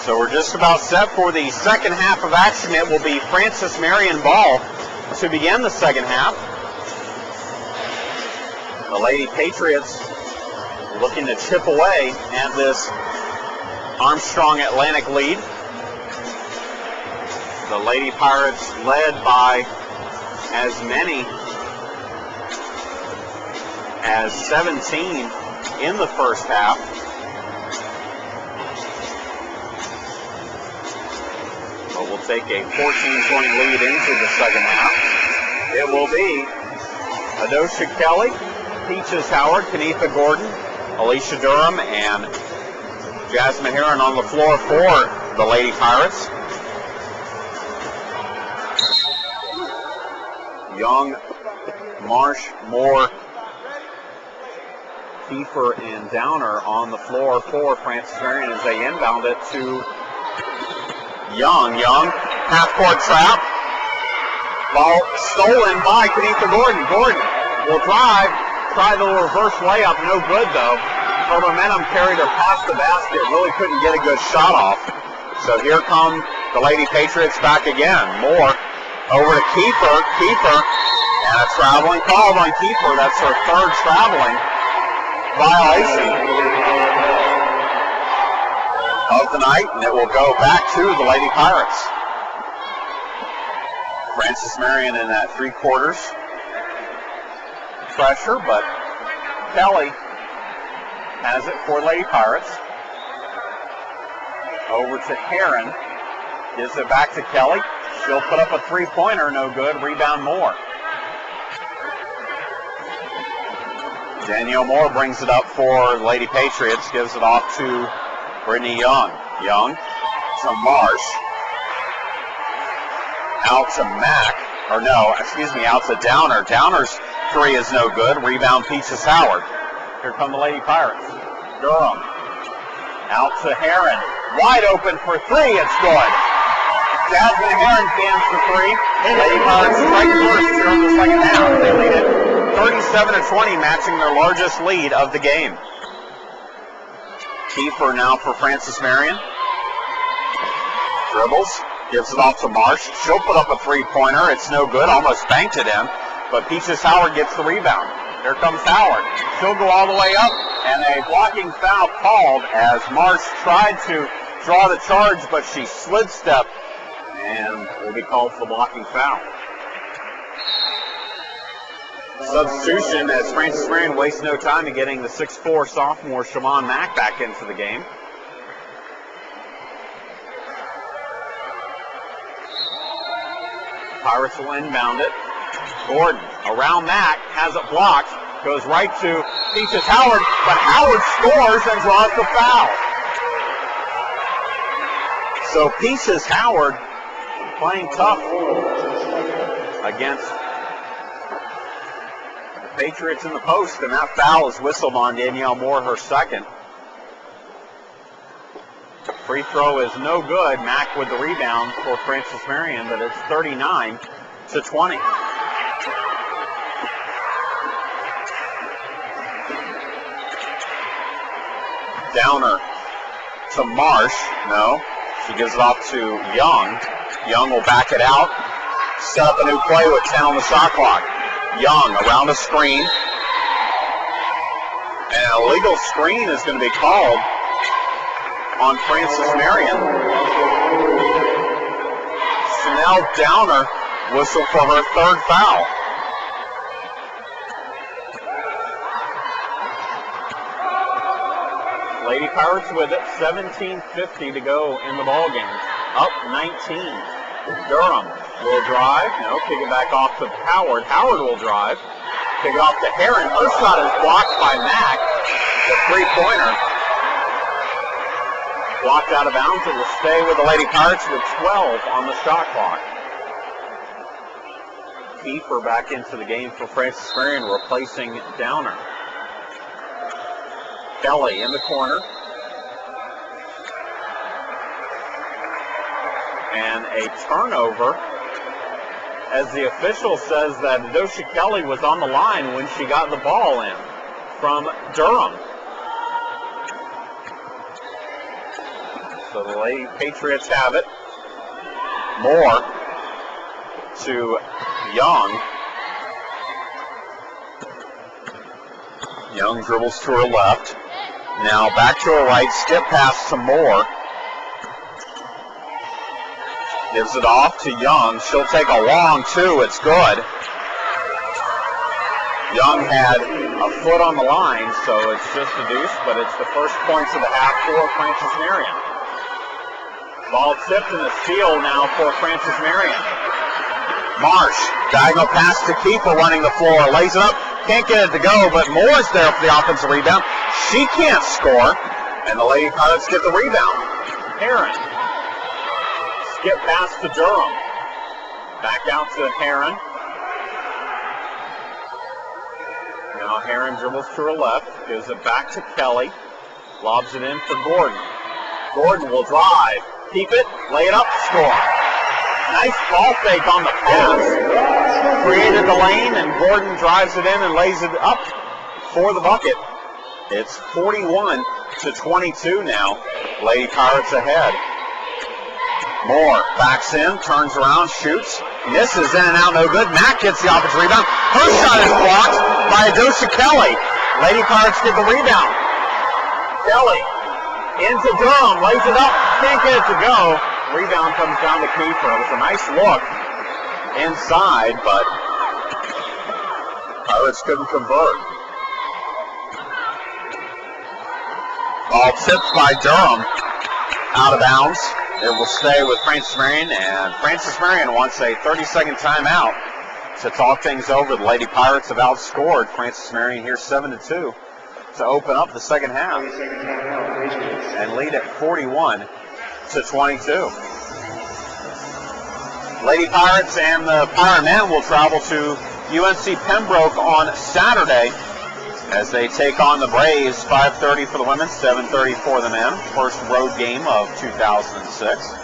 So we're just about set for the second half of action. It will be Francis Marion ball to begin the second half. The Lady Patriots looking to chip away at this Armstrong Atlantic lead. The Lady Pirates led by as many as 17 in the first half. But we'll take a 14-point lead into the second half. It will be Adosha Kelly, Peaches Howard, Kenetha Gordon, Alicia Durham, and Jasmine Heron on the floor for the Lady Pirates. Young, Marsh, Moore, Kiefer, and Downer on the floor for Francis Marion as they inbound it to Young. Young, half-court trap. Ball stolen by Kenetha Gordon. Gordon will drive. Try the reverse layup, no good though. Her momentum carried her past the basket, really couldn't get a good shot off. So here come the Lady Patriots back again. Moore over to Kiefer. Kiefer, and a traveling call on Kiefer. That's her third traveling violation of the night, and it will go back to the Lady Pirates. Francis Marion in that 3/4 pressure, but Kelly has it for Lady Pirates. Over to Heron. Gives it back to Kelly. She'll put up a 3-pointer, no good. Rebound Moore. Danielle Moore brings it up for Lady Patriots. Gives it off to Brittany Young. Young to Marsh. Out to Mack. Out to Downer. Downer's 3 is no good. Rebound Peaches Howard. Here come the Lady Pirates. Durham. Out to Heron. Wide open for 3. It's good. Jasmine Heron stands for 3. Lady Pirates strike first here in the second half. They lead it 37-20, matching their largest lead of the game. Kiefer now for Francis Marion. Dribbles. Gives it off to Marsh. She'll put up a 3-pointer. It's no good. Almost banked it in. But Peaches Howard gets the rebound. Here comes Howard. She'll go all the way up. And a blocking foul called as Marsh tried to draw the charge, but she slid stepped and will be called for the blocking foul. Substitution as Francis Marion wastes no time in getting the 6'4" sophomore Siobhan Mack back into the game. Pirates will inbound it. Gordon around Mack, has it blocked, goes right to Peaches Howard, but Howard scores and draws the foul. So Peaches Howard playing tough against Patriots in the post, and that foul is whistled on Danielle Moore, her second. Free throw is no good. Mack with the rebound for Francis Marion, but it's 39-20. Downer to Marsh. No. She gives it off to Young. Young will back it out. Set up a new play with 10 on the shot clock. Young around the screen. And an illegal screen is going to be called on Francis Marion. Chanel Downer whistled for her third foul. Lady Pirates with it, 17:50 to go in the ball game. Up 19. Durham will drive. No, kick it back off to Howard. Howard will drive. Kick it off to Heron. Her shot is blocked by Mack. The three-pointer. Blocked out of bounds. It will stay with the Lady Pirates with 12 on the shot clock. Kiefer back into the game for Francis Marion, replacing Downer. Kelly in the corner. And a turnover, as the official says that Adosha Kelly was on the line when she got the ball in from Durham. So the Lady Patriots have it. Moore to Young. Young dribbles to her left. Now back to her right, skip pass to Moore. Gives it off to Young. She'll take a long two. It's good. Young had a foot on the line, so it's just a deuce, but it's the first points of the half for Francis Marion. Ball tipped and a steal now for Francis Marion. Marsh, diagonal pass to Kiefer running the floor. Lays it up. Can't get it to go, but Moore's there for the offensive rebound. She can't score, and the Lady Pirates get the rebound. Heron. Skip pass to Durham. Back out to Heron. Now Heron dribbles to her left. Gives it back to Kelly. Lobs it in for Gordon. Gordon will drive. Keep it. Lay it up. Score. Nice ball fake on the pass. Created the lane, and Gordon drives it in and lays it up for the bucket. It's 41-22 now. Lady Pirates ahead. Moore backs in, turns around, shoots, misses, in and out, no good. Mack gets the offensive rebound. Her shot is blocked by Adosha Kelly. Lady Pirates get the rebound. Kelly into Durham, lays it up, can't get it to go. Rebound comes down to Kiefer. It was a nice look inside, but Pirates couldn't convert. Ball tipped by Durham, out of bounds. It will stay with Francis Marion, and Francis Marion wants a 30-second timeout to talk things over. The Lady Pirates have outscored Francis Marion here 7-2 to open up the second half and lead at 41-22. Lady Pirates and the Pirate Men will travel to UNC Pembroke on Saturday as they take on the Braves. 5:30 for the women, 7:30 for the men. First road game of 2006.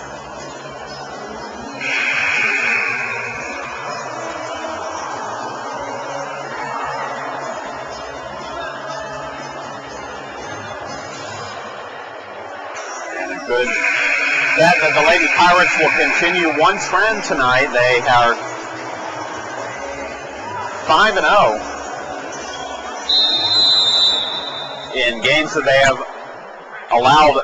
And a good bet that the Lady Pirates will continue one trend tonight. They are 5-0. In games that they have allowed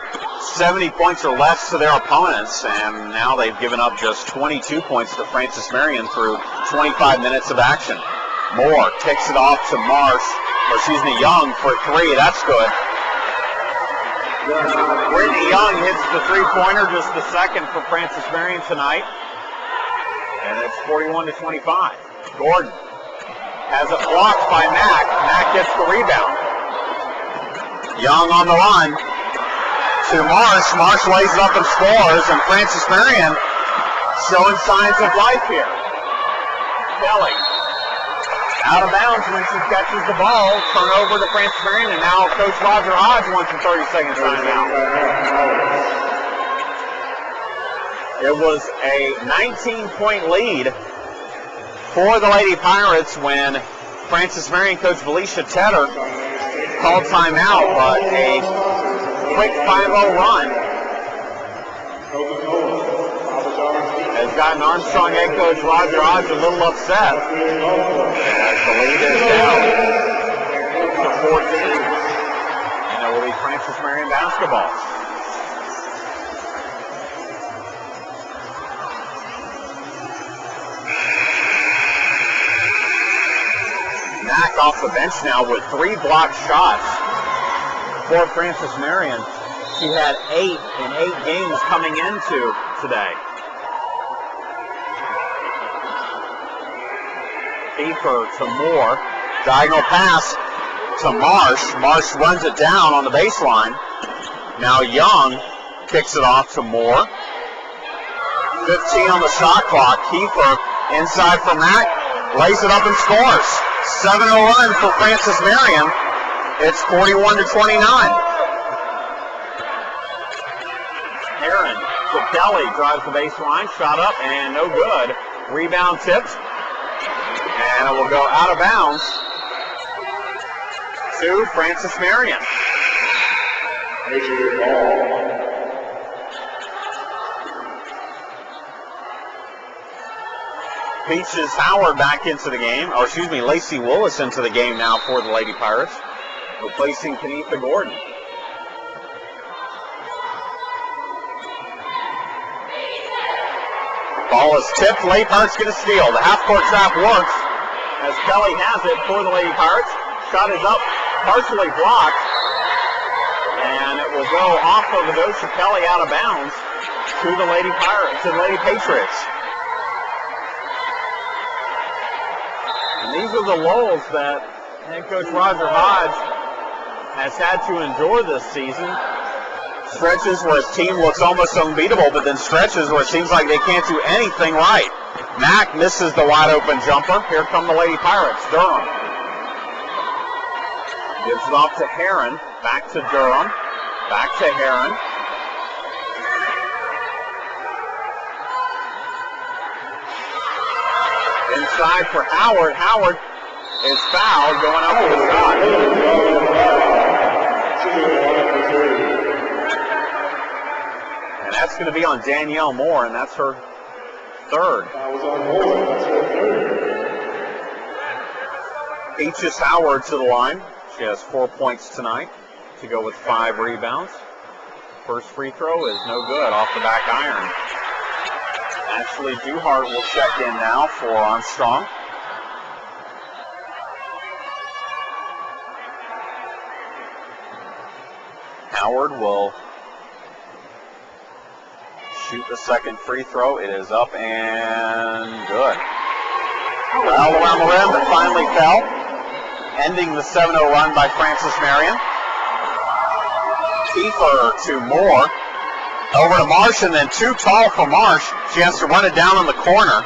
70 points or less to their opponents, and now they've given up just 22 points to Francis Marion through 25 minutes of action. Moore kicks it off to Young for three. That's good. Brittany Young hits the three-pointer, just the second for Francis Marion tonight, and it's 41-25. Gordon has it blocked by Mack. Mack gets the rebound. Young on the run to Marsh. Marsh lays it up and scores, and Francis Marion showing signs of life here. Kelly Out of bounds when she catches the ball. Turnover to Francis Marion, and now Coach Roger Hodge wants a 30-second timeout. It was a 19-point lead for the Lady Pirates when Francis Marion coach Felicia Tedder called timeout, but a quick 5-0 run has gotten Armstrong head coach Roger Hodge a little upset as the lead is down to 14, and it will be Francis Marion basketball. Mack off the bench now with 3 blocked shots for Francis Marion. She had 8 in 8 games coming into today. Kiefer to Moore. Diagonal pass to Marsh. Marsh runs it down on the baseline. Now Young kicks it off to Moore. 15 on the shot clock. Kiefer inside for Mack. Lays it up and scores. 7-0 run for Francis Marion. It's 41-29. Heron to Kelly, drives the baseline, shot up and no good. Rebound tipped, and it will go out of bounds to Francis Marion. Peaches Howard back into the game, or excuse me, Lacey Willis into the game now for the Lady Pirates, replacing Kenitha Gordon. Ball is tipped, Lady Pirates get a steal. The half-court trap works as Kelly has it for the Lady Pirates. Shot is up, partially blocked, and it will go off of Adosha Kelly out of bounds to the Lady Pirates, to the Lady Patriots. And these are the lulls that head coach Roger Hodge has had to endure this season. Stretches where his team looks almost unbeatable, but then stretches where it seems like they can't do anything right. Mack misses the wide open jumper. Here come the Lady Pirates. Durham gives it off to Heron. Back to Durham. Back to Heron. Inside for Howard. Howard is fouled going up for the shot. And that's going to be on Danielle Moore, and that's her third. Peaches Howard to the line. She has 4 points tonight to go with 5 rebounds. First free throw is no good off the back iron. Ashley Duhart will check in now for Armstrong. Howard will shoot the second free throw. It is up and good. Foul around the rim, but finally fell. Ending the 7-0 run by Francis Marion. Kiefer to Moore. Over to Marsh, and then too tall for Marsh. She has to run it down in the corner.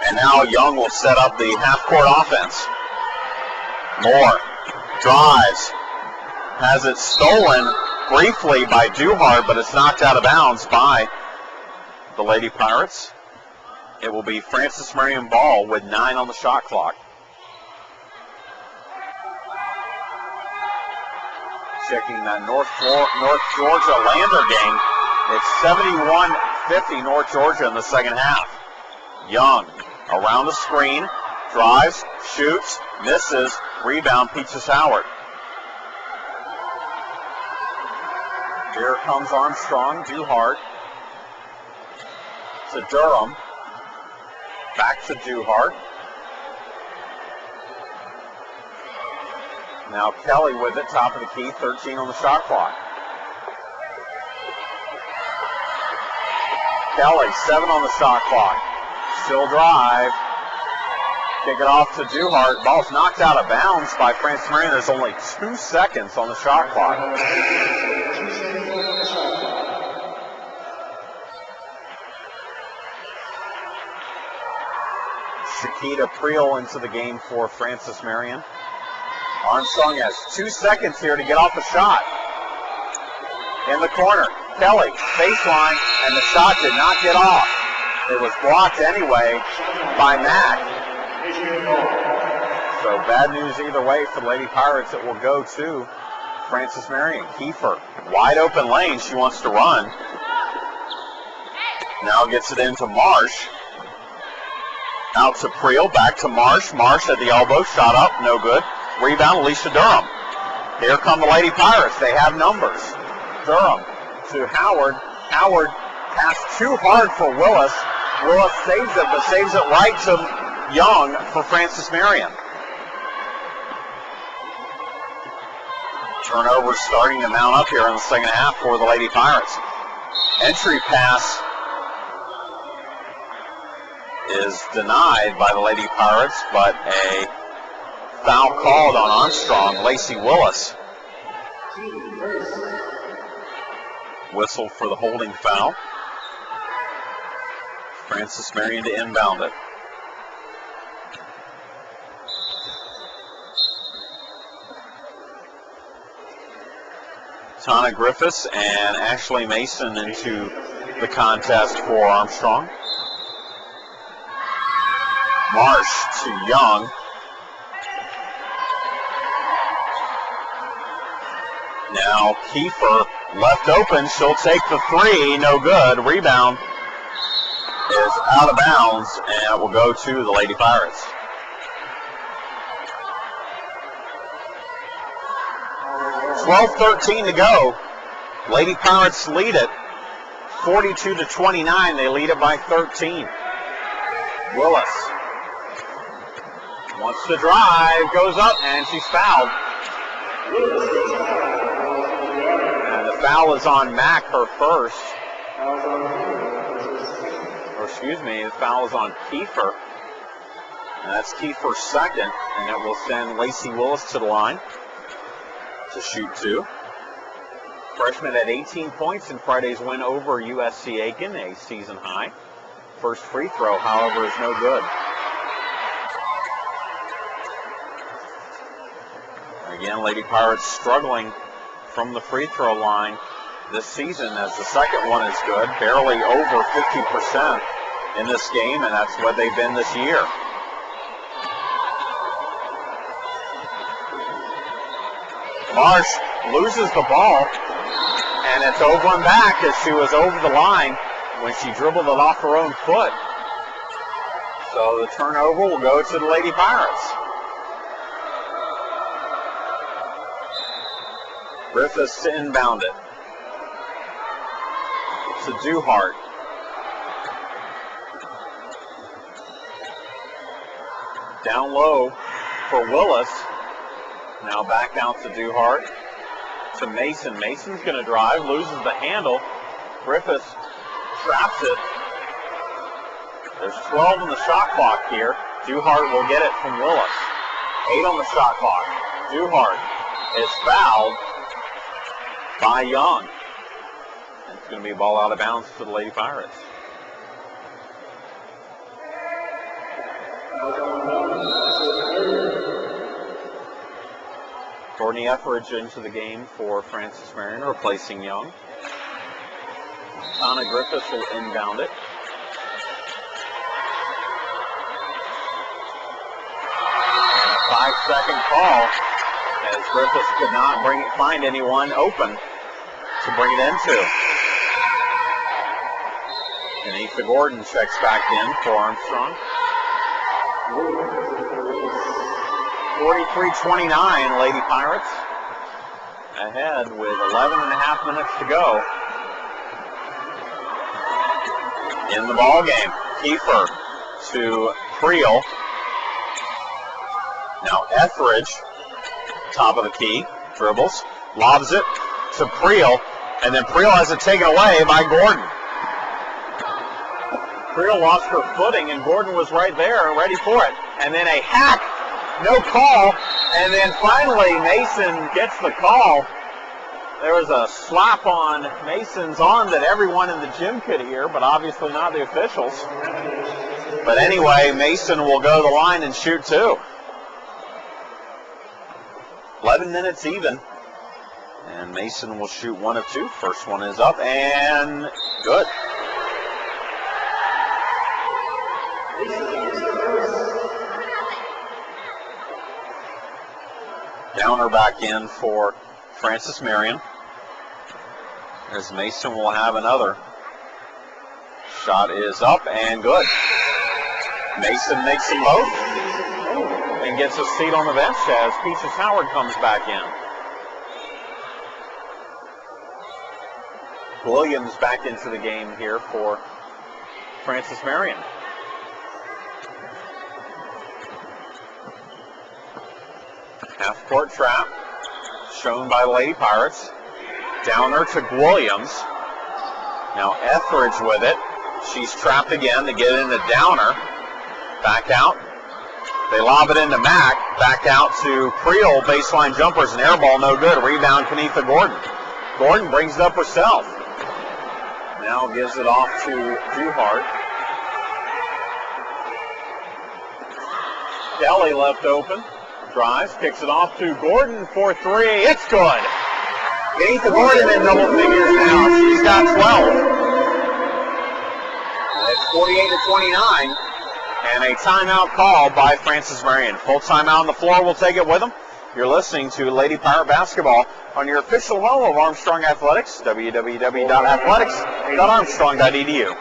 And now Young will set up the half-court offense. Moore drives. Has it stolen briefly by Duhart, but it's knocked out of bounds by the Lady Pirates. It will be Francis Marion ball with 9 on the shot clock. Checking that North Georgia Lander game. It's 71-50 North Georgia in the second half. Young around the screen, drives, shoots, misses, rebound, Peaches Howard. Here comes Armstrong, Duhart to Durham, back to Duhart. Now Kelly with it, top of the key, 13 on the shot clock. Kelly, 7 on the shot clock. Still drive. Kick it off to Duhart. Ball's knocked out of bounds by Francis Marion. There's only 2 seconds on the shot clock. Nikita Priel into the game for Francis Marion. Armstrong has 2 seconds here to get off a shot. In the corner, Kelly, baseline, and the shot did not get off. It was blocked anyway by Mack. So bad news either way for the Lady Pirates. It will go to Francis Marion. Kiefer, wide open lane. She wants to run. Now gets it into Marsh. Out to Priel, back to Marsh. Marsh at the elbow, shot up, no good. Rebound, Alicia Durham. Here come the Lady Pirates. They have numbers. Durham to Howard. Howard passed too hard for Willis. Willis saves it, but saves it right to Young for Francis Marion. Turnover starting to mount up here in the second half for the Lady Pirates. Entry pass is denied by the Lady Pirates, but a foul called on Armstrong, Lacey Willis. Whistle for the holding foul. Francis Marion to inbound it. Tana Griffiths and Ashley Mason into the contest for Armstrong. Marsh to Young. Now Kiefer left open. She'll take the three. No good. Rebound is out of bounds, and it will go to the Lady Pirates. .12:13 to go. Lady Pirates lead it 42-29. They lead it by 13. Willis wants to drive, goes up, and she's fouled. And the foul is on Mack, her first. Or excuse me, the foul is on Kiefer. And that's Kiefer's second, and it will send Lacey Willis to the line to shoot two. Freshman had 18 points in Friday's win over USC Aiken, a season high. First free throw, however, is no good. Again, Lady Pirates struggling from the free throw line this season, as the second one is good, barely over 50% in this game, and that's what they've been this year. Marsh loses the ball, and it's over and back as she was over the line when she dribbled it off her own foot. So the turnover will go to the Lady Pirates. Griffiths to inbound it. To Duhart. Down low for Willis. Now back out to Duhart. To Mason. Mason's going to drive, loses the handle. Griffiths traps it. There's 12 on the shot clock here. Duhart will get it from Willis. 8 on the shot clock. Duhart is fouled by Young. It's going to be a ball out of bounds for the Lady Pirates. Courtney Etheridge into the game for Francis Marion, replacing Young. Tana Griffiths will inbound it. And a 5-second call, as Griffiths could not find anyone open to bring it into. And Aoife Gordon checks back in for Armstrong. 43-29, Lady Pirates ahead with 11.5 minutes to go in the ball game. Kiefer to Priel. Now Etheridge, top of the key, dribbles, lobs it to Priel, and then Priel has it taken away by Gordon. Priel lost her footing, and Gordon was right there, ready for it. And then a hack, no call, and then finally Mason gets the call. There was a slap on Mason's arm that everyone in the gym could hear, but obviously not the officials. But anyway, Mason will go to the line and shoot two. 11 minutes even. And Mason will shoot one of two. First one is up and good. Downer back in for Francis Marion. As Mason will have another. Shot is up and good. Mason makes them both and gets a seat on the bench as Peaches Howard comes back in. Williams back into the game here for Francis Marion. Half-court trap shown by the Lady Pirates. Downer to Williams. Now Etheridge with it. She's trapped again to get into Downer. Back out. They lob it into Mack. Back out to Creel. Baseline jumpers. An air ball, no good. Rebound, Kenetha Gordon. Gordon brings it up herself. Now gives it off to Duhart. Kelly left open. Drives, kicks it off to Gordon for three. It's good. Kenetha Gordon in double figures now. She's got 12. It's 48-29. And a timeout call by Francis Marion. Full timeout on the floor. We'll take it with them. You're listening to Lady Pirate Basketball on your official home of Armstrong Athletics, www.athletics.armstrong.edu.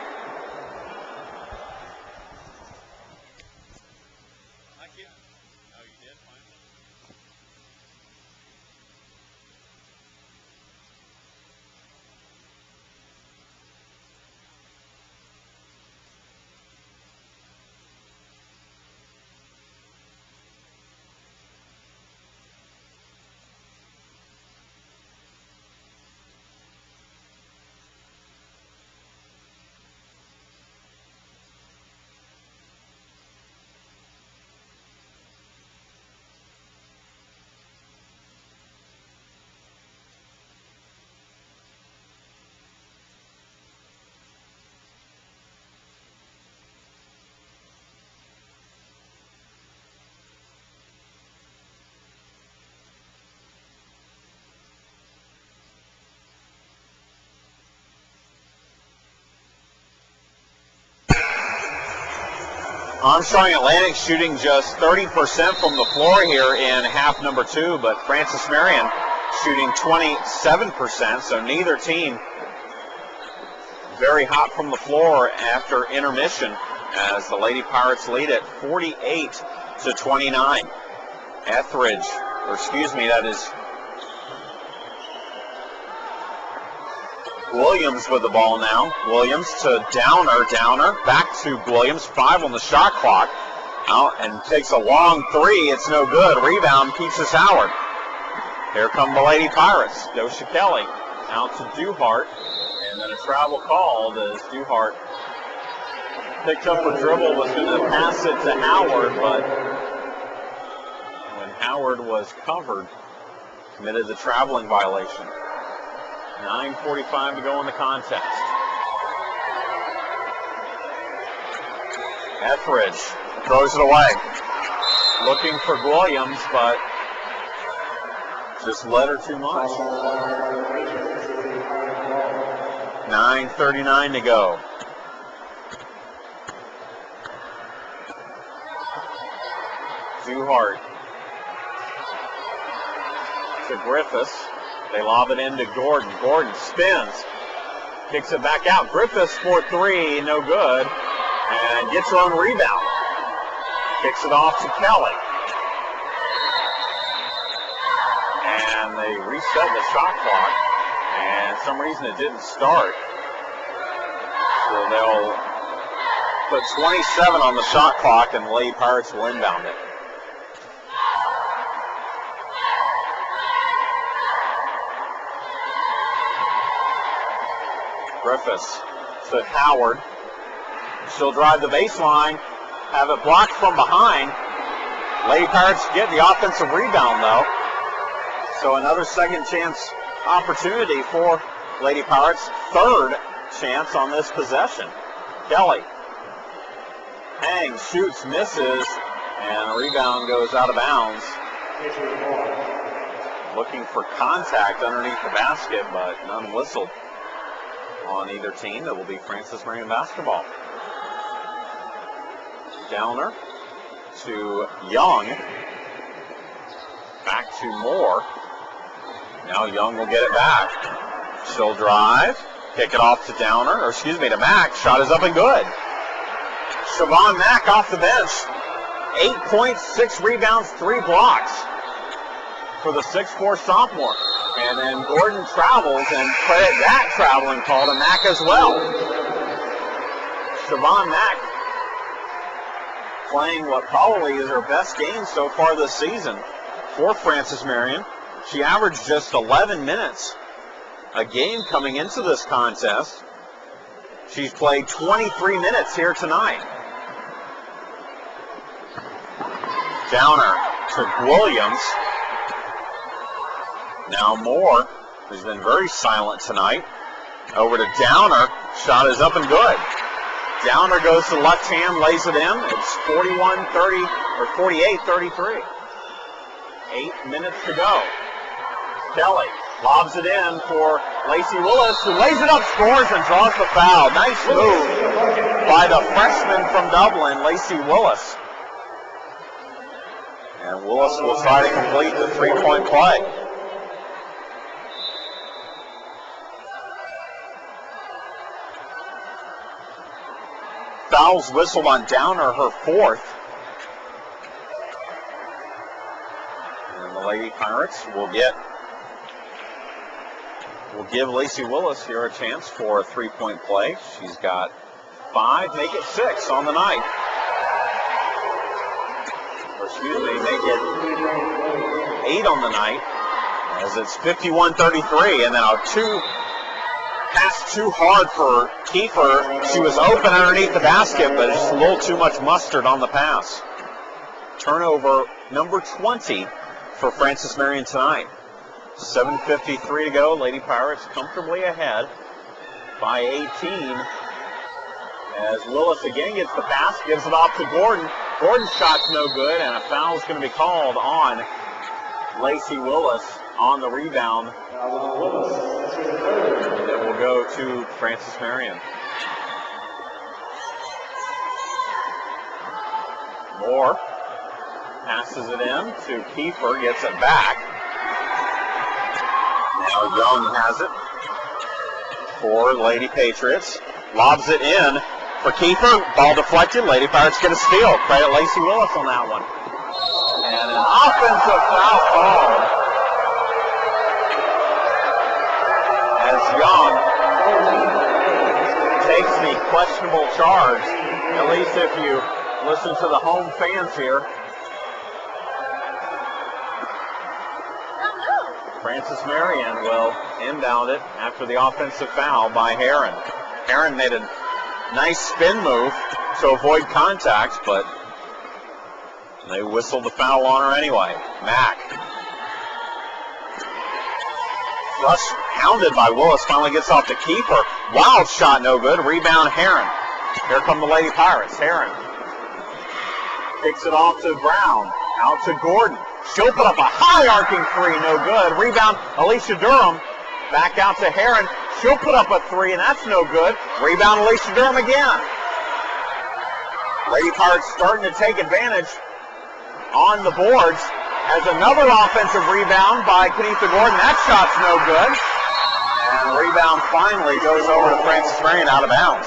Armstrong Atlantic shooting just 30% from the floor here in half number two, but Francis Marion shooting 27%, so neither team very hot from the floor after intermission as the Lady Pirates lead it 48-29. That is Williams with the ball now. Williams to Downer. Downer back to Williams. 5 on the shot clock. Out and takes a long three. It's no good. Rebound, Peaches Howard. Here come the Lady Pirates. Dosha Kelly out to Duhart. And then a travel called as Duhart picked up her dribble, was going to pass it to Howard, but when Howard was covered, committed the traveling violation. 9:45 to go in the contest. Etheridge throws it away. Looking for Williams, but just led her too much. 9:39 to go. Duhart to Griffiths. They lob it into Gordon. Gordon spins. Kicks it back out. Griffiths for three. No good. And gets her own rebound. Kicks it off to Kelly. And they reset the shot clock. And for some reason it didn't start. So they'll put 27 on the shot clock and the Lady Pirates will inbound it. Griffiths to Howard. She'll drive the baseline, have it blocked from behind. Lady Pirates get the offensive rebound though. So another second chance opportunity for Lady Pirates. Third chance on this possession. Kelly Hangs, shoots, misses, and a rebound goes out of bounds. Looking for contact underneath the basket, but none whistled on either team. That will be Francis Marion basketball. Downer to Young. Back to Moore. Now Young will get it back. She'll drive. Kick it off to Downer, or excuse me, to Mack. Shot is up and good. Siobhan Mack off the bench. 8 points, 6 rebounds, 3 blocks for the 6'4" sophomore. And then Gordon travels, and credit that traveling call to Mack as well. Siobhan Mack playing what probably is her best game so far this season for Francis Marion. She averaged just 11 minutes a game coming into this contest. She's played 23 minutes here tonight. Downer to Williams. Now Moore, who's been very silent tonight. Over to Downer. Shot is up and good. Downer goes to left hand, lays it in. It's 41-30 or 48-33. 8 minutes to go. Kelly lobs it in for Lacey Willis, who lays it up, scores, and draws the foul. Nice move by the freshman from Dublin, Lacey Willis. And Willis will try to complete the three-point play. Fouls whistled on Downer, her 4th. And the Lady Pirates will give Lacey Willis here a chance for a three-point play. She's got 5, make it 6 on the night. Or excuse me, make it 8 on the night, as it's 51-33, and then a pass too hard for Kiefer. She was open underneath the basket, but just a little too much mustard on the pass. Turnover number 20 for Francis Marion tonight. 7:53 to go. Lady Pirates comfortably ahead by 18. As Willis again gets the pass, gives it off to Gordon. Gordon's shot's no good, and a foul is going to be called on Lacey Willis on the rebound. It will go to Francis Marion. Moore passes it in to Kiefer, gets it back. Now Young has it for Lady Patriots. Lobs it in for Kiefer. Ball deflected. Lady Pirates get a steal. Credit Lacey Willis on that one. And an offensive foul called as Young takes the questionable charge. At least if you listen to the home fans here. Francis Marion will inbound it after the offensive foul by Heron. Heron made a nice spin move to avoid contact, but they whistled the foul on her anyway. Mack. Rush hounded by Willis, finally gets off the keeper. Wild shot, no good. Rebound, Heron. Here come the Lady Pirates. Heron kicks it off to Brown. Out to Gordon. She'll put up a high arcing three, no good. Rebound, Alicia Durham. Back out to Heron. She'll put up a three, and that's no good. Rebound, Alicia Durham again. Lady Pirates starting to take advantage on the boards as another offensive rebound by Kenitha Gordon. That shot's no good. And the rebound finally goes over to Francis Marion out of bounds.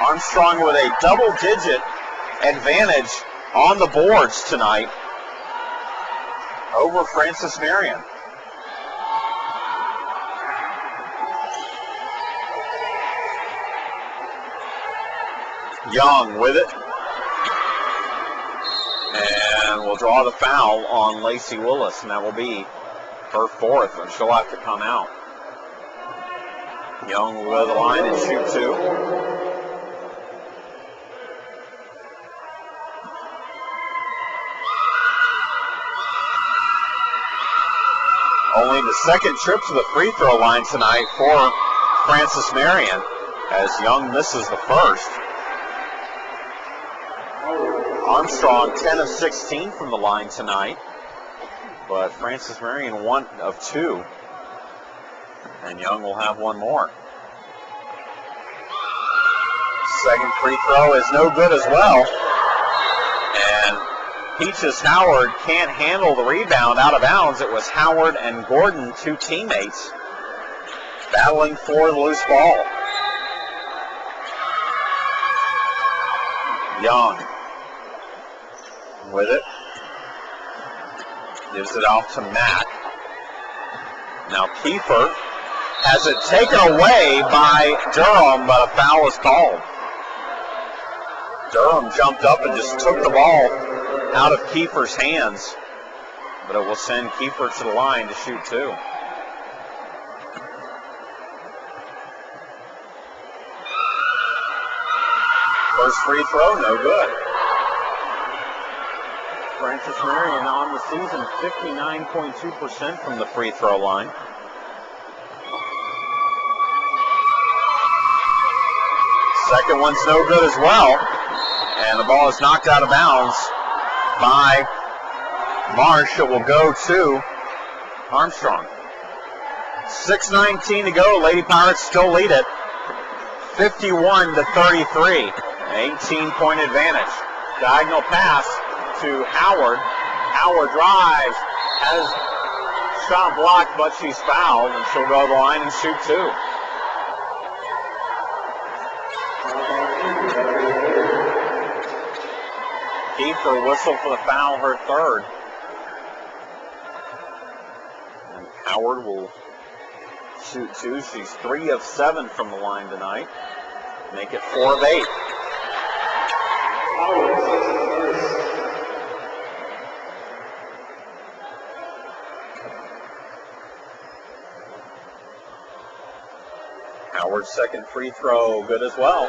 Armstrong with a double-digit advantage on the boards tonight over Francis Marion. Young with it. And will draw the foul on Lacey Willis, and that will be her 4th, and she'll have to come out. Young will go to the line and shoot 2. Only the second trip to the free throw line tonight for Francis Marion, as Young misses the first. Armstrong 10 of 16 from the line tonight, but Francis Marion 1 of 2, and Young will have one more. Second free throw is no good as well, and Peaches Howard can't handle the rebound out of bounds. It was Howard and Gordon, two teammates, battling for the loose ball. Young with it. Gives it off to Matt. Now Kiefer has it taken away by Durham, but a foul is called. Durham jumped up and just took the ball out of Kiefer's hands, but it will send Kiefer to the line to shoot two. First free throw, no good. Francis Marion on the season, 59.2% from the free throw line. Second one's no good as well. And the ball is knocked out of bounds by Marsh. It will go to Armstrong. 6:19 to go. Lady Pirates still lead it, 51-33. 18-point advantage. Diagonal pass to Howard. Howard drives, has shot blocked, but she's fouled, and she'll go to the line and shoot two. Kiefer whistle for the foul, her third. And Howard will shoot two. She's 3 of 7 from the line tonight. Make it 4 of 8. Howard's second free throw, good as well.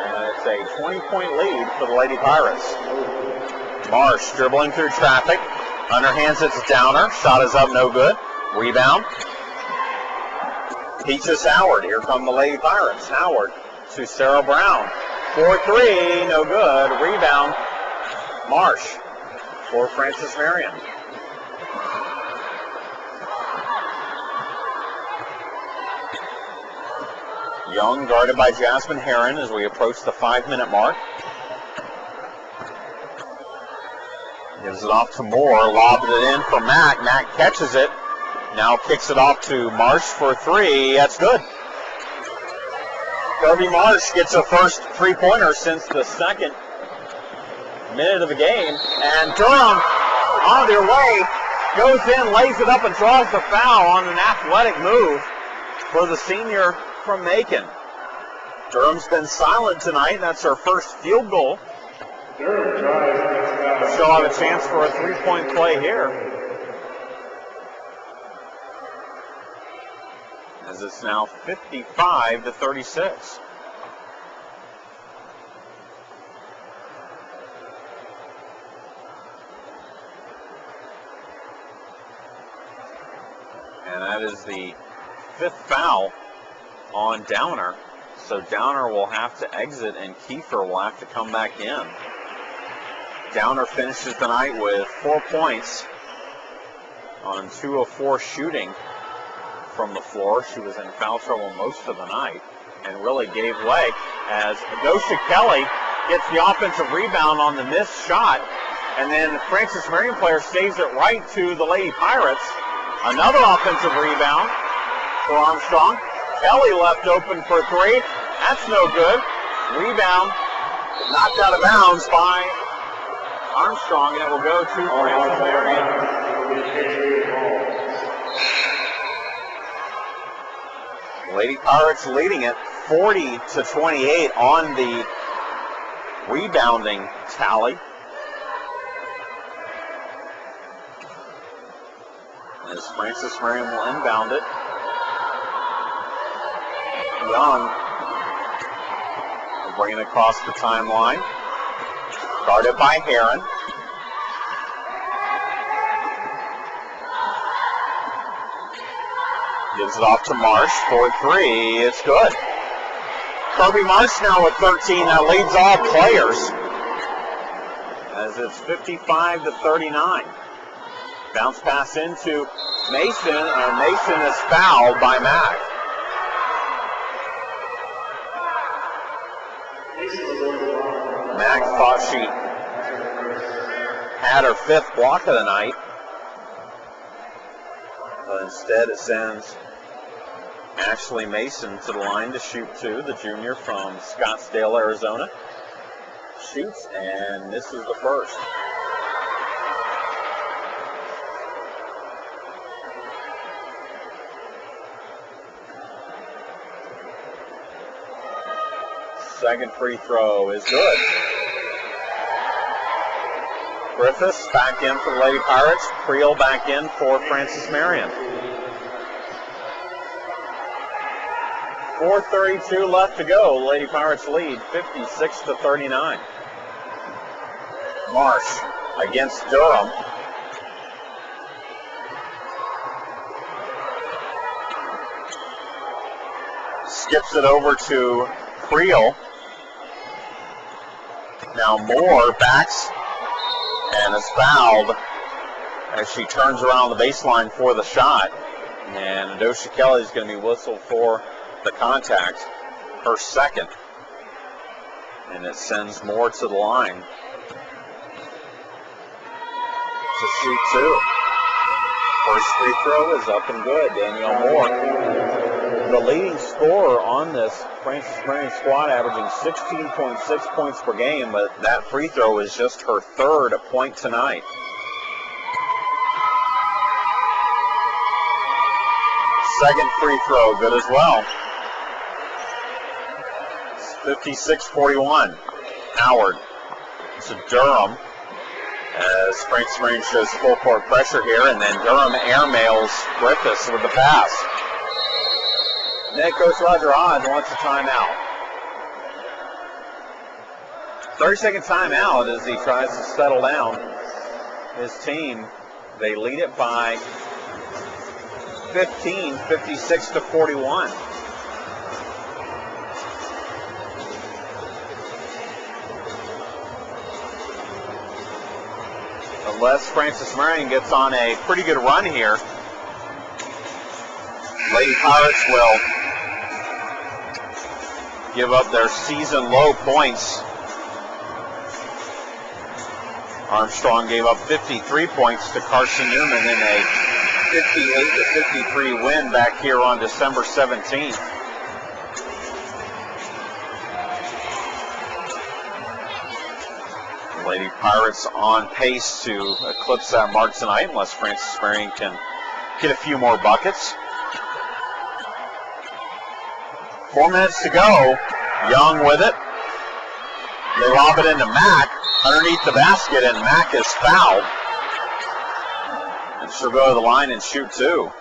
And it's a 20-point lead for the Lady Pirates. Marsh dribbling through traffic. Underhands it to Downer. Shot is up, no good. Rebound. Peaches Howard. Here come the Lady Pirates. Howard to Sarah Brown. 4-3, no good. Rebound. Marsh for Francis Marion. Young guarded by Jasmine Herron as we approach the 5-minute mark. Gives it off to Moore, lobbed it in for Mack. Mack catches it. Now kicks it off to Marsh for 3. That's good. Kirby Marsh gets a first three-pointer since the second minute of the game. And Durham on their way, goes in, lays it up, and draws the foul on an athletic move for the senior from Macon. Durham's been silent tonight. That's her first field goal. Durham tries. She'll have a chance for a three-point play here, as it's now 55-36. And that is the 5th foul on Downer. So Downer will have to exit and Kiefer will have to come back in. Downer finishes the night with 4 points on 2 of 4 shooting from the floor. She was in foul trouble most of the night and really gave way as Adosha Kelly gets the offensive rebound on the missed shot, and then the Francis Marion player saves it right to the Lady Pirates. Another offensive rebound for Armstrong. Kelly left open for 3. That's no good. Rebound knocked out of bounds by Armstrong, and it will go to Francis Marion. Lady Pirates leading it 40-28 on the rebounding tally. As Francis Marion will inbound it. Young will bring it across the timeline. Guarded by Herron. Gives it off to Marsh for 3. It's good. Kirby Marsh now with 13. That leads all players as it's 55-39. Bounce pass into Mason, and Mason is fouled by Mack. Mack thought she had her 5th block of the night, but instead it sends Ashley Mason to the line to shoot 2, the junior from Scottsdale, Arizona. Shoots and misses the first. Second free throw is good. Griffiths back in for the Lady Pirates. Creel back in for Francis Marion. 4:32 left to go. Lady Pirates lead 56-39. Marsh against Durham. Skips it over to Creel. Now Moore backs and is fouled as she turns around the baseline for the shot. And Adosha Kelly is going to be whistled for the contact, her second. And it sends Moore to the line to shoot 2. First free throw is up and good. Danielle Moore, the leading scorer on this Francis Marion squad, averaging 16.6 points per game, but that free throw is just her 3rd point tonight. Second free throw, good as well. 56-41. Howard to Durham as Francis Marion shows full court pressure here, and then Durham airmails Griffiths with the pass. Then Coach Roger Hodge wants a timeout. 30-second timeout as he tries to settle down his team. They lead it by 15, 56-41. Unless Francis Marion gets on a pretty good run here, Lady Pirates will give up their season low points. Armstrong gave up 53 points to Carson Newman in a 58-53 win back here on December 17th. Lady Pirates on pace to eclipse that mark tonight unless Francis Marion can get a few more buckets. 4 minutes to go. Young with it. They lob it into Mack underneath the basket, and Mack is fouled. And she'll go to the line and shoot 2.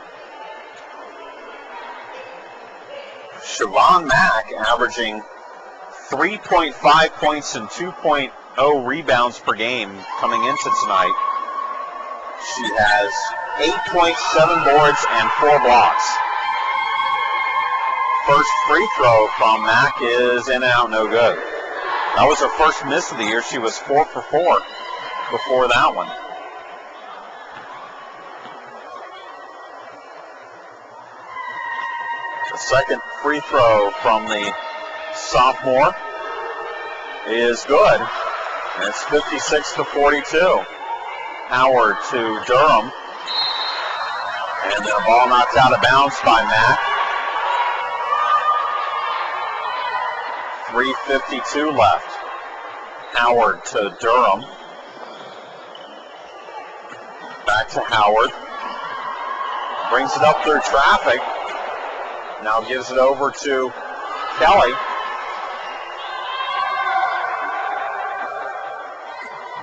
Siobhan Mack averaging 3.5 points and 2.0 rebounds per game coming into tonight. She has 8 points, 7 boards, and 4 blocks. First free throw from Mack is in and out, no good. That was her first miss of the year. She was 4 for 4 before that one. The second free throw from the sophomore is good. And it's 56-42. Howard to Durham. And then a ball knocked out of bounds by Mack. 3:52 left. Howard to Durham. Back to Howard. Brings it up through traffic. Now gives it over to Kelly.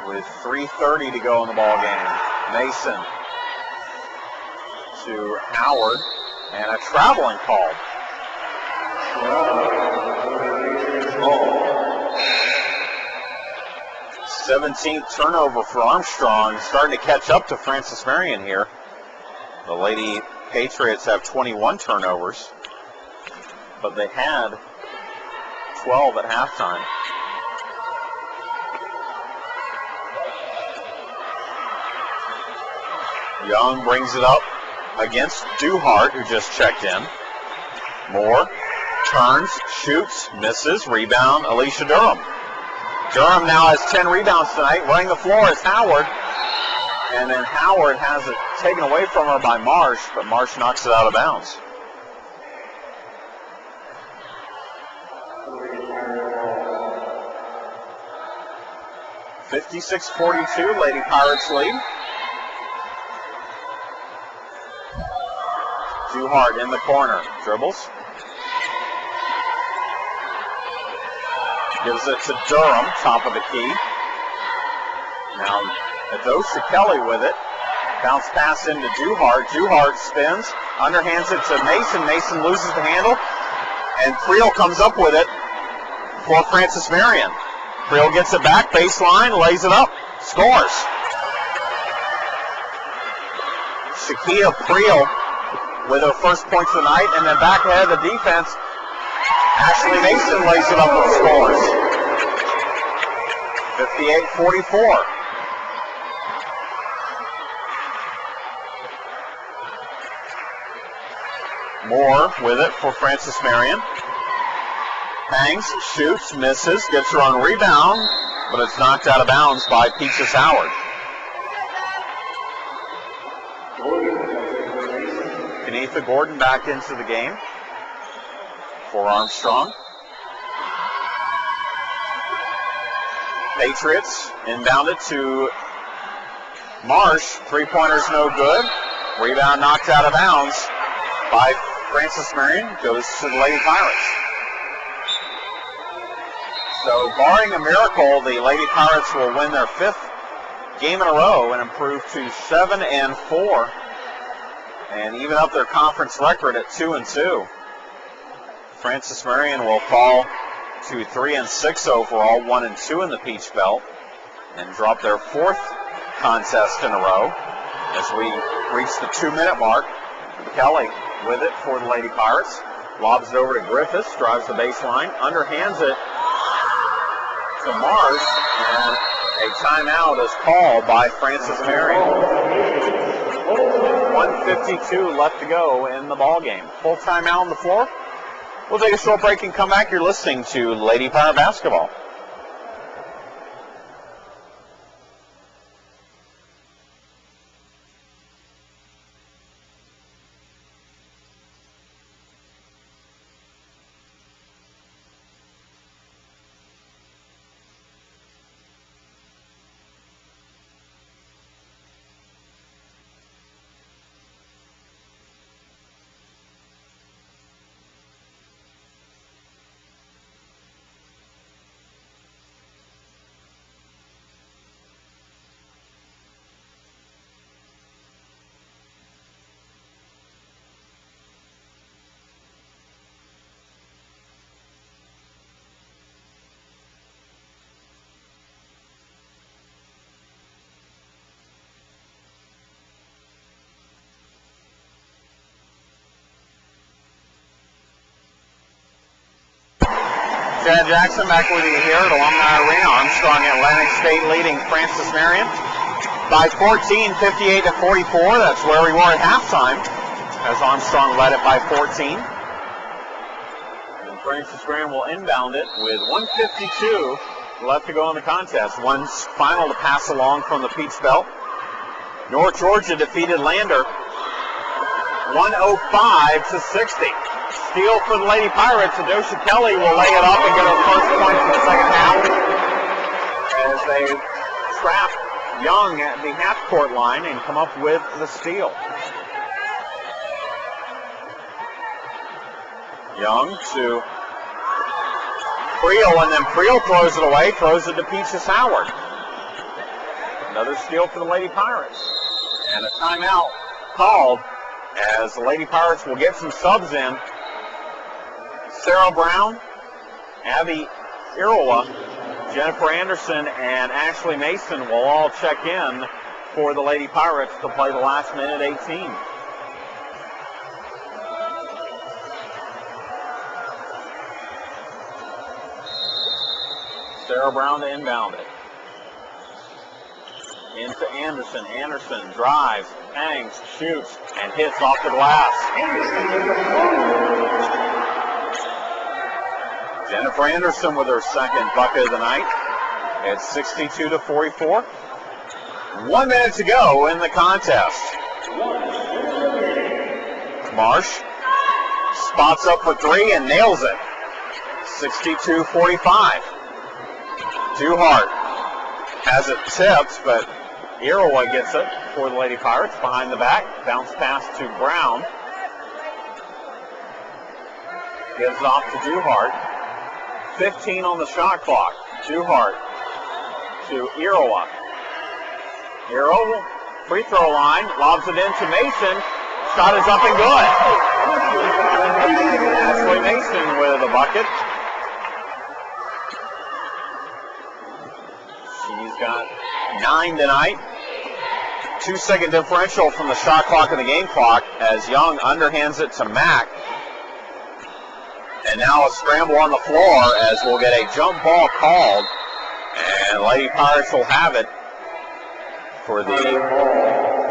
With 3:30 to go in the ball game. Mason to Howard, and a traveling call. 17th turnover for Armstrong, starting to catch up to Francis Marion here. The Lady Patriots have 21 turnovers, but they had 12 at halftime. Young brings it up against Duhart, who just checked in. Moore turns, shoots, misses. Rebound, Alicia Durham. Durham now has 10 rebounds tonight. Running the floor is Howard. And then Howard has it taken away from her by Marsh, but Marsh knocks it out of bounds. (56-42), Lady Pirates lead. Duhart in the corner, dribbles. Gives it to Durham, top of the key. Now, Adosha Kelly with it. Bounce pass into Duhart. Duhart spins, underhands it to Mason. Mason loses the handle, and Creel comes up with it for Francis Marion. Creel gets it back, baseline, lays it up, scores. Shakia Creel with her first points of the night, and then back ahead of the defense, Ashley Mason lays it up and scores. 58-44. Moore with it for Francis Marion. Hangs, shoots, misses, gets her on rebound, but it's knocked out of bounds by Peaches Howard. Kenetha Gordon back into the game for Armstrong. Patriots inbounded to Marsh. Three-pointer's no good. Rebound knocked out of bounds by Francis Marion. Goes to the Lady Pirates. So barring a miracle, the Lady Pirates will win their 5th game in a row and improve to 7-4 and even up their conference record at 2-2. Francis Marion will fall to 3-6 overall, 1-2 in the Peach Belt, and drop their 4th contest in a row as we reach the 2-minute mark. Kelly with it for the Lady Pirates. Lobs it over to Griffiths, drives the baseline, underhands it to Mars, and a timeout is called by Francis Marion. 1:52 left to go in the ball game. Full timeout on the floor. We'll take a short break and come back. You're listening to Lady Pirate Basketball. Chad Jackson back with you here at Alumni Arena. Armstrong Atlantic State leading Francis Marion by 14, 58-44. That's where we were at halftime as Armstrong led it by 14. And Francis Marion will inbound it with 1:52 left to go in the contest. One final to pass along from the Peach Belt. North Georgia defeated Lander 105-60. Steal for the Lady Pirates. Adosha Kelly will lay it up and get her first point for the second half as they trap Young at the half-court line and come up with the steal. Young to Creel, and then Creel throws it away, throws it to Peaches Howard. Another steal for the Lady Pirates. And a timeout called as the Lady Pirates will get some subs in. Sarah Brown, Abby Irowa, Jennifer Anderson, and Ashley Mason will all check in for the Lady Pirates to play the last minute 18. Sarah Brown to inbound it. Into Anderson. Anderson drives, hangs, shoots, and hits off the glass. Jennifer Anderson with her second bucket of the night. It's 62-44. 1 minute to go in the contest. Marsh spots up for three and nails it. 62-45. Duhart has it tipped, but Irawa gets it for the Lady Pirates behind the back. Bounce pass to Brown. Gives off to Duhart. 15 on the shot clock. Duhart to Irawa. Irawa, free throw line, lobs it into Mason. Shot is up and good. Ashley Mason with the bucket. She's got 9 tonight. 2-second differential from the shot clock and the game clock as Young underhands it to Mack. And now a scramble on the floor as we'll get a jump ball called. And Lady Pirates will have it for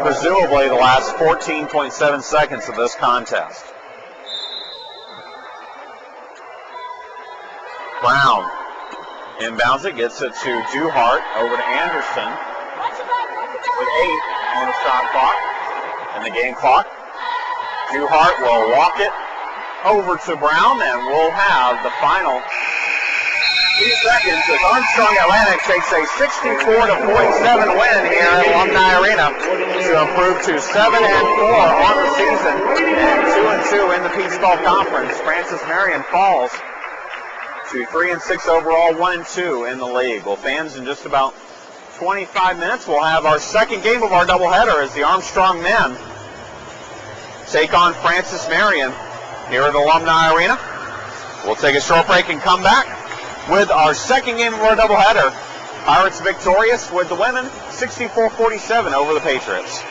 presumably the last 14.7 seconds of this contest. Brown inbounds it, gets it to Duhart, over to Anderson with 8 on the shot clock and the game clock. Duhart will walk it over to Brown, and we'll have the final 2 seconds as Armstrong Atlantic takes a 64-47 win here at Alumni Arena to improve to 7-4 on the season and 2-2 in the Peach Ball Conference. Francis Marion falls to 3-6 overall, 1-2 in the league. Well, fans, in just about 25 minutes, we'll have our second game of our doubleheader as the Armstrong men take on Francis Marion here at Alumni Arena. We'll take a short break and come back with our second game of our doubleheader. Pirates victorious with the women, 64-47 over the Patriots.